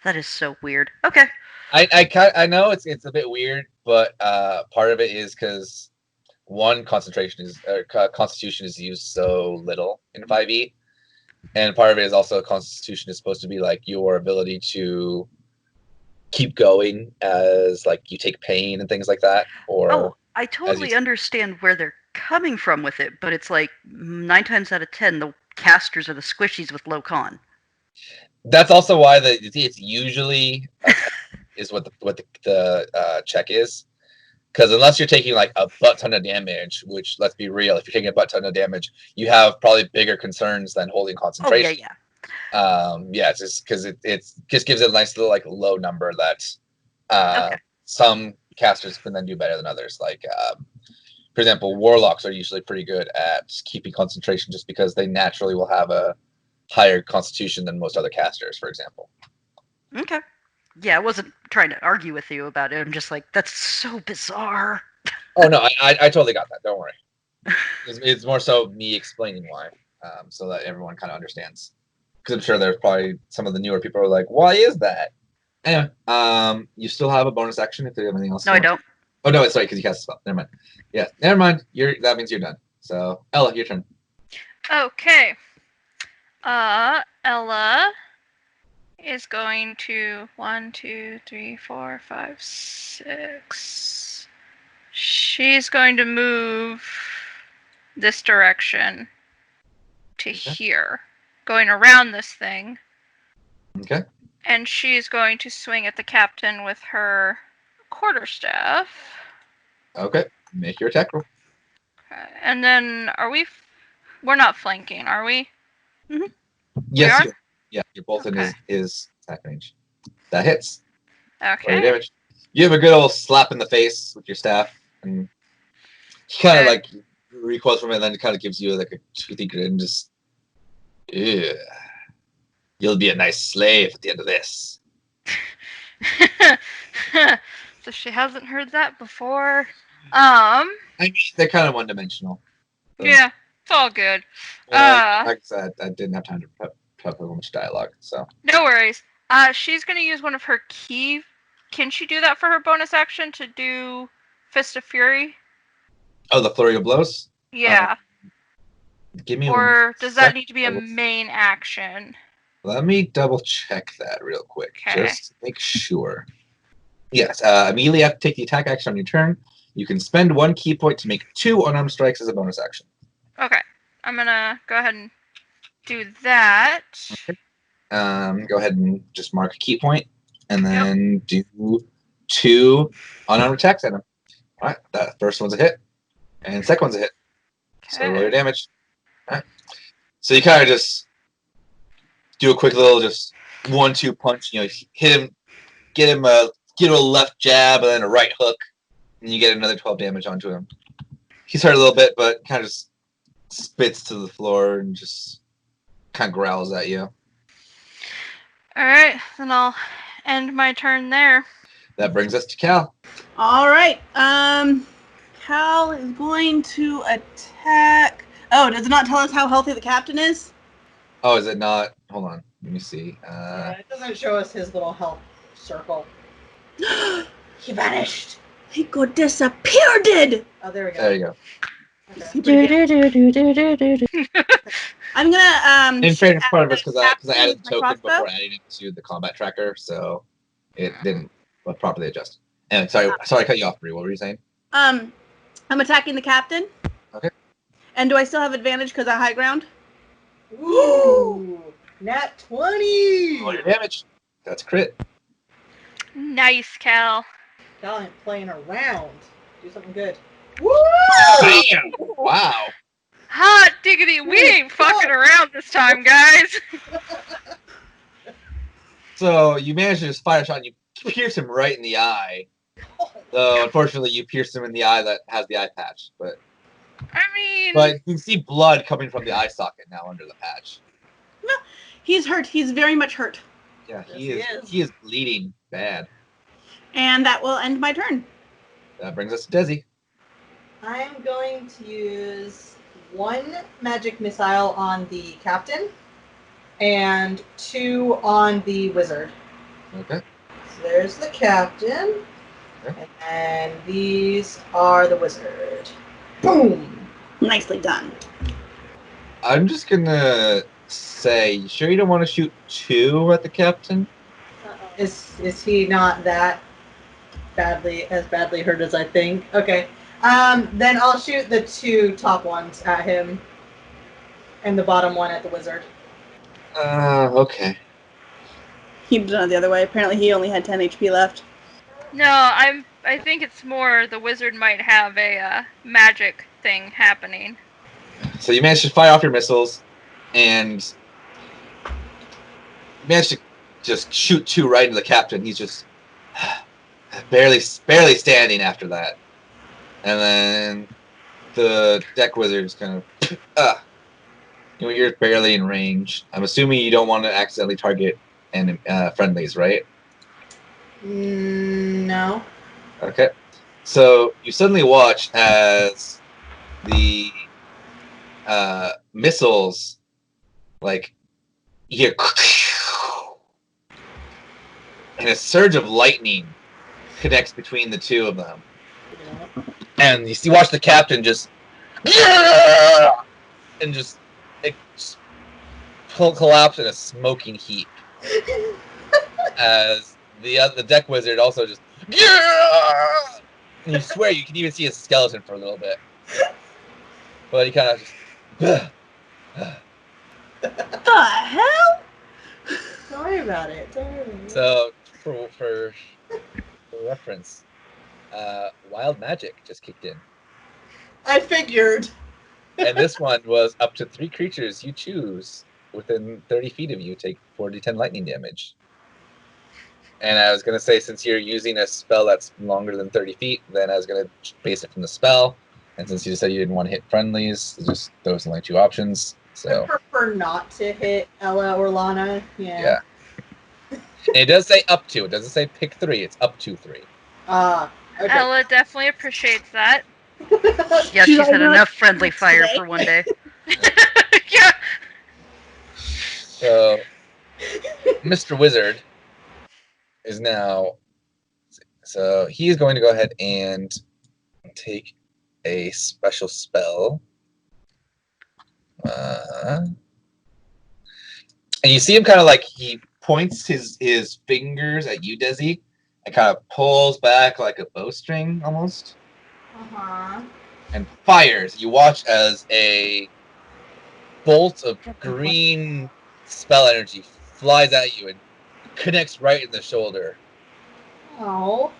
That is so weird. Okay. I know it's a bit weird, but part of it is because Constitution is used so little in 5e, and part of it is also Constitution is supposed to be like your ability to keep going as like you take pain and things like that. Or I totally understand where they're coming from with it, but it's like 9 times out of 10 the casters are the squishies with low con. That's also why it's usually is what the check is, because unless you're taking like a butt ton of damage, which let's be real, if you're taking a butt ton of damage, you have probably bigger concerns than holding concentration. Yeah, it's just because it just gives it a nice little like low number that some casters can then do better than others. Like for example, warlocks are usually pretty good at keeping concentration just because they naturally will have a higher constitution than most other casters, for example. Okay. Yeah, I wasn't trying to argue with you about it. I'm just like, that's so bizarre. Oh no, I totally got that. Don't worry. It's more so me explaining why, so that everyone kind of understands. Because I'm sure there's probably some of the newer people who are like, why is that? Anyway, you still have a bonus action if you have anything else. No, I don't. Oh no, it's right because you cast a spell. Never mind. Yeah, never mind. That means you're done. So Ella, your turn. Okay. Ella is going to 1, 2, 3, 4, 5, 6. She's going to move this direction to here, going around this thing. Okay. And she's going to swing at the captain with her quarterstaff. Okay. Make your attack roll. Okay. And then we're not flanking, are we? Mm-hmm. Yes. We are? Yeah, you're both in his attack range. That hits. Roll your Okay. damage. You have a good old slap in the face with your staff, and he kind of Okay. like recoils from it, and then kind of gives you like a toothy grin. Just, "Ugh. You'll be a nice slave at the end of this." So she hasn't heard that before. I mean, they're kind of one-dimensional. So, Yeah, it's all good. like I said, I didn't have time to prep a much dialogue, so. No worries. She's gonna use one of her key. Can she do that for her bonus action to do Fist of Fury? Oh, the flurry of blows? Yeah. Give me Or does that sec. need to be a main action? Let me double check that real quick, Okay. just to make sure. Yes, immediately after take the attack action on your turn, you can spend 1 key point to make 2 unarmed strikes as a bonus action. Okay. I'm gonna go ahead and do that. Go ahead and just mark a key point, and then do 2 unarmed attacks at him. All right, that first one's a hit, and second one's a hit. So roll your damage. All right. So you kind of just do a quick little just 1-2 punch. You know, hit him, get him a left jab and then a right hook, and you get another 12 damage onto him. He's hurt a little bit, but kind of just spits to the floor and just kind of growls at you. Alright, then I'll end my turn there. That brings us to Cal. All right. Cal is going to attack. Oh, does it not tell us how healthy the captain is? Oh, is it not? Hold on. Let me see. Yeah, it doesn't show us his little health circle. He vanished. He got disappeared. Oh, there we go. There you go. I'm gonna In fairness, part of it's because I captain added with the my token crossbow. before adding it to the combat tracker, so it didn't properly adjust. And sorry, I cut you off, Bree. What were you saying? I'm attacking the captain. Okay. And do I still have advantage because of high ground? Ooh, nat 20. Roll your damage. That's crit. Nice, Cal. Cal ain't playing around. Do something good. Bam! Wow. Hot diggity, we ain't fucking around this time, guys. So you managed to just fire a shot and you pierce him right in the eye. Though unfortunately you pierced him in the eye that has the eye patch. But you can see blood coming from the eye socket now under the patch. No, he's hurt. He's very much hurt. Yeah, Yes, he is bleeding bad. And that will end my turn. That brings us to Desi. I'm going to use 1 magic missile on the captain and 2 on the wizard. Okay. So there's the captain, Okay. and these are the wizard. Boom! Nicely done. I'm just gonna say, you sure you don't want to shoot 2 at the captain? Is he not that badly hurt as I think? Okay. Then I'll shoot the 2 top ones at him, and the bottom one at the wizard. Okay. He did it the other way. Apparently he only had 10 HP left. No, I think it's more the wizard might have a magic thing happening. So you managed to fire off your missiles, and you managed to just shoot 2 right into the captain. He's just barely standing after that. And then the deck wizard is kind of, you're barely in range. I'm assuming you don't want to accidentally target friendlies, right? No. Okay. So you suddenly watch as the missiles, like, you hear, and a surge of lightning connects between the 2 of them. And you watch the captain just, and just collapse in a smoking heap. As the deck wizard also just, and you swear you can even see his skeleton for a little bit. But he kind of just, The hell? Don't worry about it. So for reference, wild magic just kicked in. I figured. And this one was up to 3 creatures you choose within 30 feet of you take 4d10 lightning damage. And I was going to say, since you're using a spell that's longer than 30 feet, then I was going to base it from the spell. And since you said you didn't want to hit friendlies, just those are only 2 options. So I prefer not to hit Ella or Lana. yeah. And it does say up to. It doesn't say pick 3. It's up to 3. Okay. Ella definitely appreciates that. Yeah, Should she's I had not enough friendly do it fire today? for one day. Yeah. So Mr. Wizard is now. So he's going to go ahead and take a special spell. And you see him kind of like he points his fingers at you, Desi, and kind of pulls back like a bowstring almost, and fires. You watch as a bolt of green spell energy flies at you and connects right in the shoulder. Oh.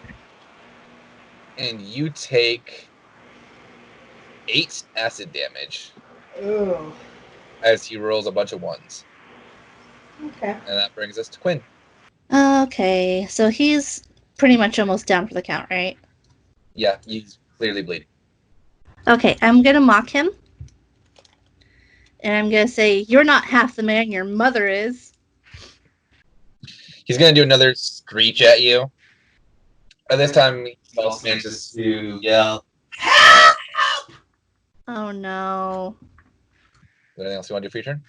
And you take 8 acid damage Ooh. as he rolls a bunch of 1s. Okay. And that brings us to Quinn. Okay, so he's pretty much almost down for the count, right? Yeah, he's clearly bleeding. Okay, I'm gonna mock him. And I'm gonna say, you're not half the man your mother is. He's going to do another screech at you. At this time, he also manages to yell. Oh no. Anything else you want to do for your turn?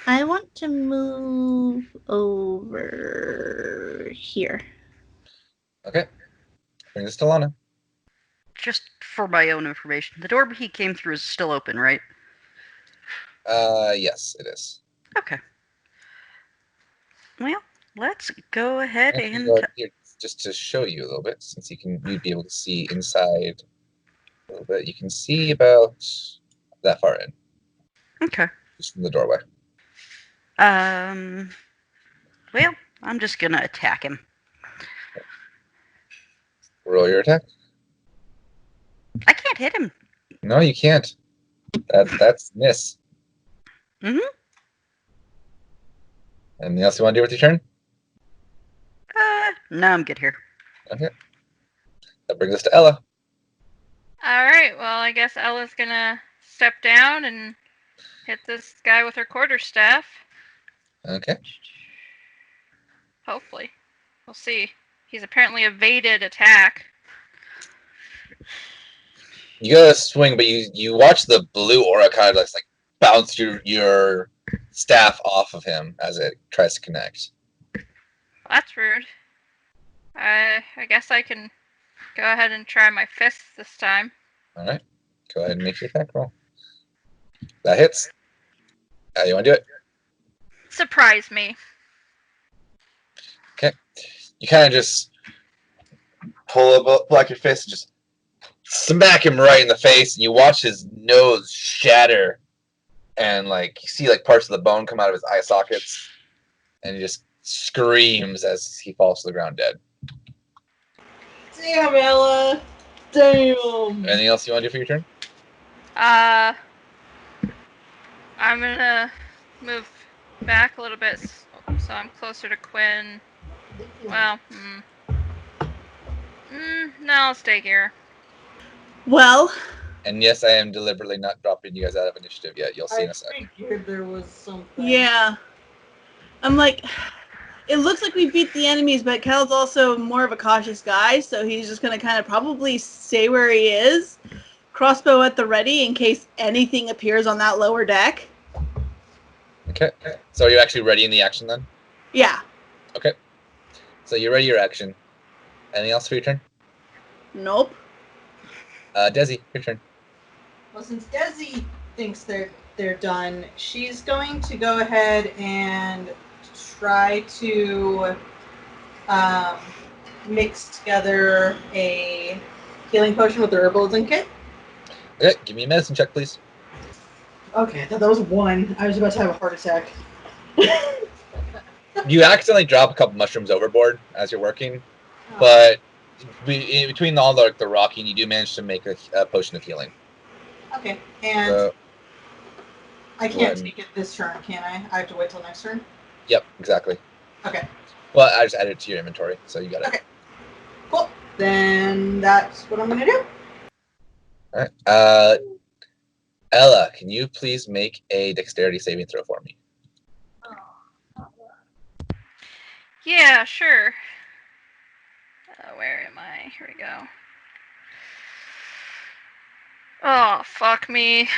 I want to move over here. Okay. Brings us to Lana. Just for my own information, the door he came through is still open, right? Yes, it is. Okay. Well, let's go ahead Actually, and... go ahead here, just to show you a little bit, since you'd be able to see inside a little bit. You can see about that far in, Okay. just from the doorway. Well, I'm just gonna attack him. Roll your attack. I can't hit him. No, you can't. That's miss. Mhm. Anything else you want to do with your turn? No, I'm good here. Okay. That brings us to Ella. All right. Well, I guess Ella's gonna step down and hit this guy with her quarterstaff. Okay. Hopefully, we'll see. He's apparently evaded attack. You go to swing, but you watch the blue aura kind of like bounce your staff off of him as it tries to connect. That's rude. I guess I can go ahead and try my fists this time. All right. Go ahead and make your attack roll. That hits. How you want to do it? Surprise me. Okay. You kind of just pull out your fist and just smack him right in the face, and you watch his nose shatter, and like you see like parts of the bone come out of his eye sockets, and he just screams as he falls to the ground dead. Damn, Ella. Damn. Anything else you want to do for your turn? I'm gonna move back a little bit so I'm closer to Quinn. Well, no, I'll stay here. Well, And yes, I am deliberately not dropping you guys out of initiative yet. You'll see in a second. I figured there was something. yeah. I'm like, it looks like we beat the enemies, but Cal's also more of a cautious guy, so he's just going to kind of probably stay where he is. Crossbow at the ready in case anything appears on that lower deck. Okay. So are you actually ready in the action then? Yeah. Okay. So you ready your action. Anything else for your turn? Nope. Desi, your turn. Well, since Desi thinks they're done, she's going to go ahead and try to mix together a healing potion with the herbalism kit. Okay, give me a medicine check, please. Okay, I thought that was 1. I was about to have a heart attack. You accidentally drop a couple mushrooms overboard as you're working, but in between all the rocking, you do manage to make a potion of healing. Okay, and So, I go can't ahead. take it this turn, can I? I have to wait till next turn? Yep, exactly. Okay. Well, I just added it to your inventory, so you got it. Okay. Cool. Then that's what I'm gonna do. All right. Ella, can you please make a dexterity saving throw for me? Yeah, sure. Where am I? Here we go. Oh, fuck me.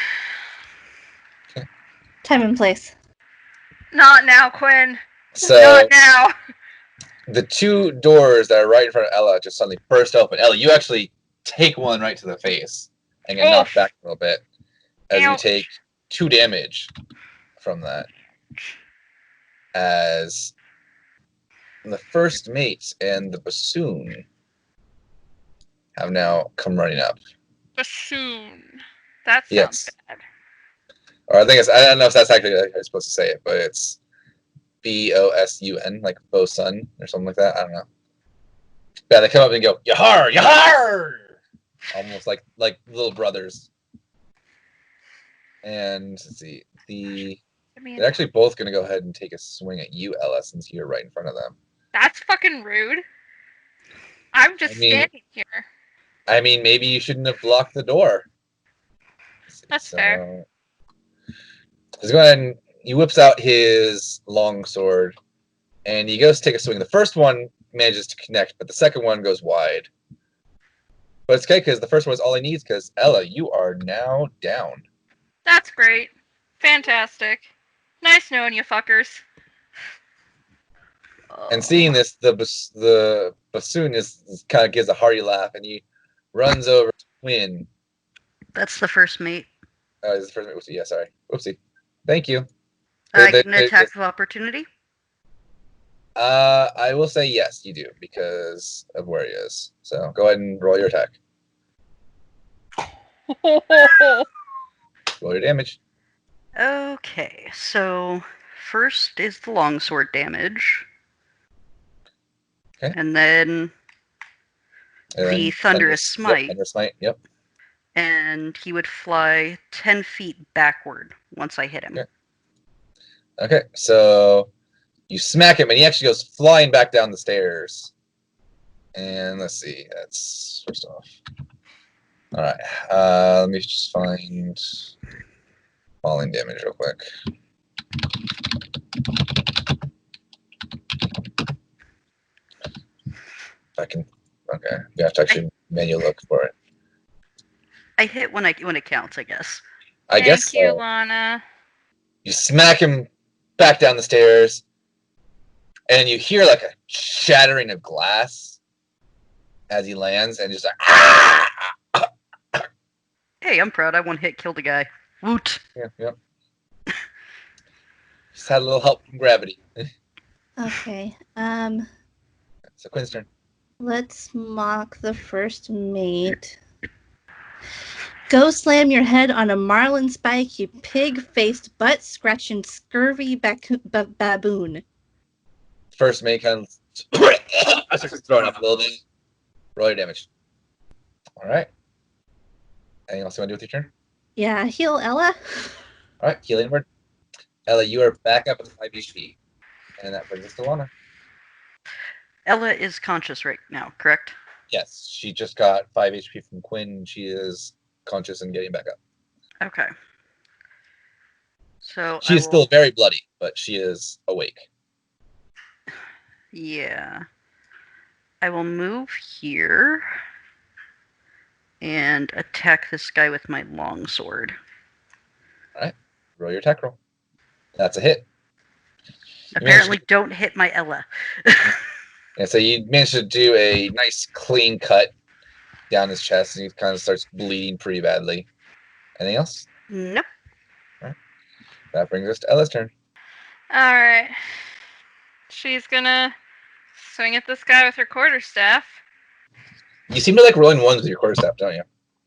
Time and place. Not now, Quinn. So Not now. the two doors that are right in front of Ella just suddenly burst open. Ella, you actually take one right to the face and get knocked Oof. back a little bit as you Ouch. take 2 damage from that. As the first mate and the bassoon have now come running up. Bassoon. That sounds Yes. bad. Or I don't know if that's actually how you're supposed to say it, but it's BOSUN, like bosun or something like that. I don't know. Yeah, they come up and go, Yahar! Yahar! Almost like little brothers. And let's see, they're actually both gonna go ahead and take a swing at you, Ella, since you're right in front of them. That's fucking rude. I'm just standing here. I mean, maybe you shouldn't have blocked the door. That's fair. Let's go ahead and he whips out his long sword, and he goes to take a swing. The first one manages to connect, but the second one goes wide. But it's okay, because the first one is all he needs, because Ella, you are now down. That's great. Fantastic. Nice knowing you fuckers. And seeing this, the bassoon is kind of gives a hearty laugh, and he runs over to Quinn. That's the first mate. Oh, this is the first mate. Oopsie, yeah, sorry. Oopsie. Thank you. I get an attack of opportunity? I will say yes, you do, because of where he is. So go ahead and roll your attack. Roll your damage. Okay, so first is the longsword damage. Okay. And then the thunderous smite. Thunderous smite, yep. And he would fly 10 feet backward once I hit him. Okay, so you smack him, and he actually goes flying back down the stairs. And let's see, that's first off. All right, let me just find falling damage real quick. If I can, okay, you have to actually manual look for it. I hit when it counts, I guess. I guess Thank you, so. Lana. You smack him back down the stairs, and you hear like a shattering of glass as he lands, and just like, ah! Hey, I'm proud. I one hit killed a guy. Woot. Yep. Just had a little help from gravity. Okay. So Quinn's turn. Let's mock the first mate. Go slam your head on a marlin spike, you pig-faced, butt-scratching, scurvy baboon. First mate kind of I started throwing up a little bit. Roll your damage. All right. Anything else you want to do with your turn? Yeah, heal Ella. All right, healing word. Ella, you are back up at 5 HP. And that brings us to Lana. Ella is conscious right now, correct? Yes, she just got 5 HP from Quinn. She is conscious and getting back up. Okay. So She is still very bloody, but she is awake. Yeah. I will move here and attack this guy with my longsword. All right, roll your attack roll. That's a hit. Apparently, don't hit my Ella. And so you managed to do a nice clean cut down his chest, and he kind of starts bleeding pretty badly. Anything else? Nope. All right. That brings us to Ella's turn. Alright. She's gonna swing at this guy with her quarterstaff. You seem to like rolling ones with your quarterstaff, don't you?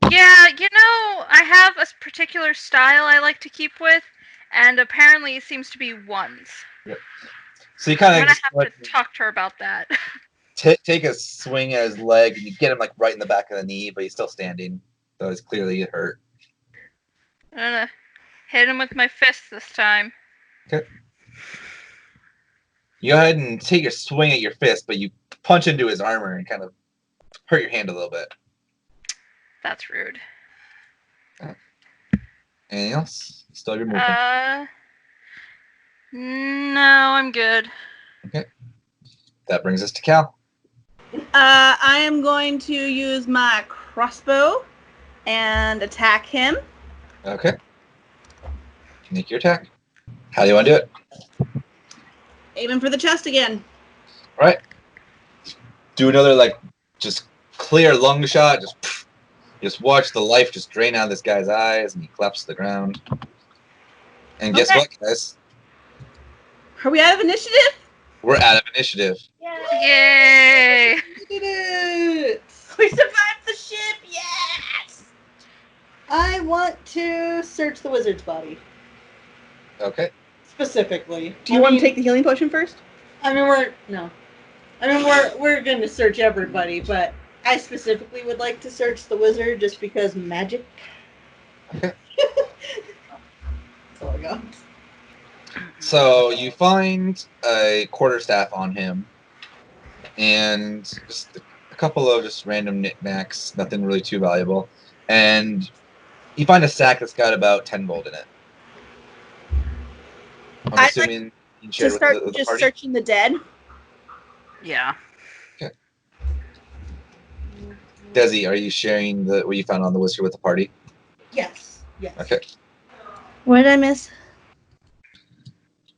Yeah, you know, I have a particular style I like to keep with, and apparently it seems to be ones. Yep. So you kind I'm of gonna have to talk to her about that. take a swing at his leg, and you get him like right in the back of the knee, but he's still standing, so he's clearly hurt. I'm gonna hit him with my fist this time. Okay. You go ahead and take your swing at your fist, but you punch into his armor and kind of hurt your hand a little bit. That's rude. Anything else? Still have your movement. No, I'm good. Okay. That brings us to Cal. I am going to use my crossbow and attack him. Okay. Make your attack. How do you want to do it? Aiming for the chest again. All right. Do another just clear lung shot. Just watch the life just drain out of this guy's eyes, and he collapses to the ground. And guess what, guys? Are we out of initiative? We're out of initiative. Yay! We did it! We survived the ship. Yes. I want to search the wizard's body Okay. specifically. Do you want to take the healing potion first? we're going to search everybody, but I specifically would like to search the wizard just because magic. Okay. That's all I got. So you find a quarterstaff on him, and just a couple of just random knickknacks, nothing really too valuable, and you find a sack that's got about 10 gold in it. I'm assuming you shared To with start the just party? searching the dead. Yeah. Desi, are you sharing what you found on the wizard with the party? Yes. Okay. What did I miss?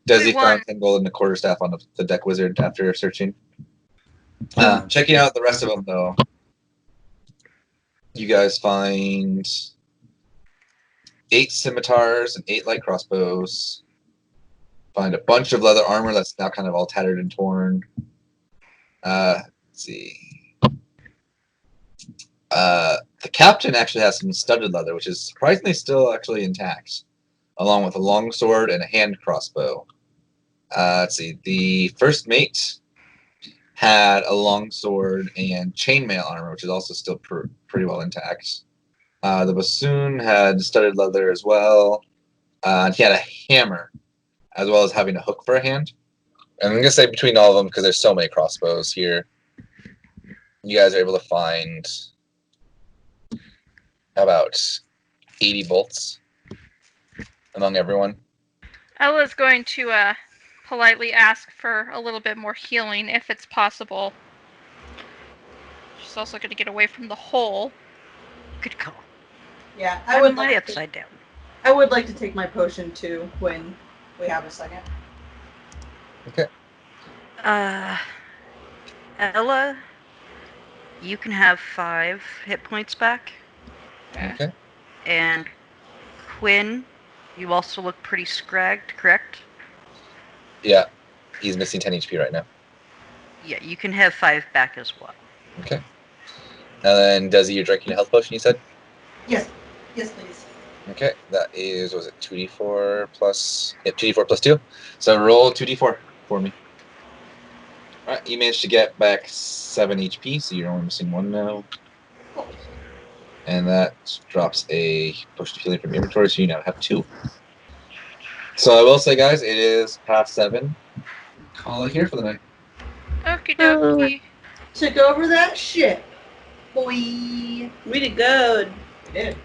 Desi We won. found 10 gold in the quarterstaff on the deck wizard after searching. Checking out the rest of them, though. You guys find 8 scimitars and 8 light crossbows. Find a bunch of leather armor that's now kind of all tattered and torn. Let's see. The captain actually has some studded leather, which is surprisingly still actually intact, along with a long sword and a hand crossbow. Let's see. The first mate had a long sword and chainmail armor, which is also still pretty well intact. The bassoon had studded leather as well. And he had a hammer, as well as having a hook for a hand. And I'm going to say between all of them, because there's so many crossbows here, you guys are able to find about 80 bolts among everyone. Ella's going to politely ask for a little bit more healing if it's possible. She's also going to get away from the hole. Good call. Yeah, I would lay upside down. I would like to take my potion too when we have a second. Okay. Ella, you can have 5 hit points back. Okay. And Quinn, you also look pretty scragged, correct? Yeah. He's missing 10 HP right now. Yeah, you can have 5 back as well. Okay. And then, Desi, you're drinking a health potion, you said? Yes, please. Okay. That is, was it 2d4 plus... Yep, 2d4 plus 2. So roll 2d4 for me. Alright, you managed to get back 7 HP, so you're only missing 1 now. And that drops a potion of healing from your inventory, so you now have 2. So I will say, guys, it is past 7. Call it here for the night. Okie dokie. Took over that ship, boy. We did good. We did.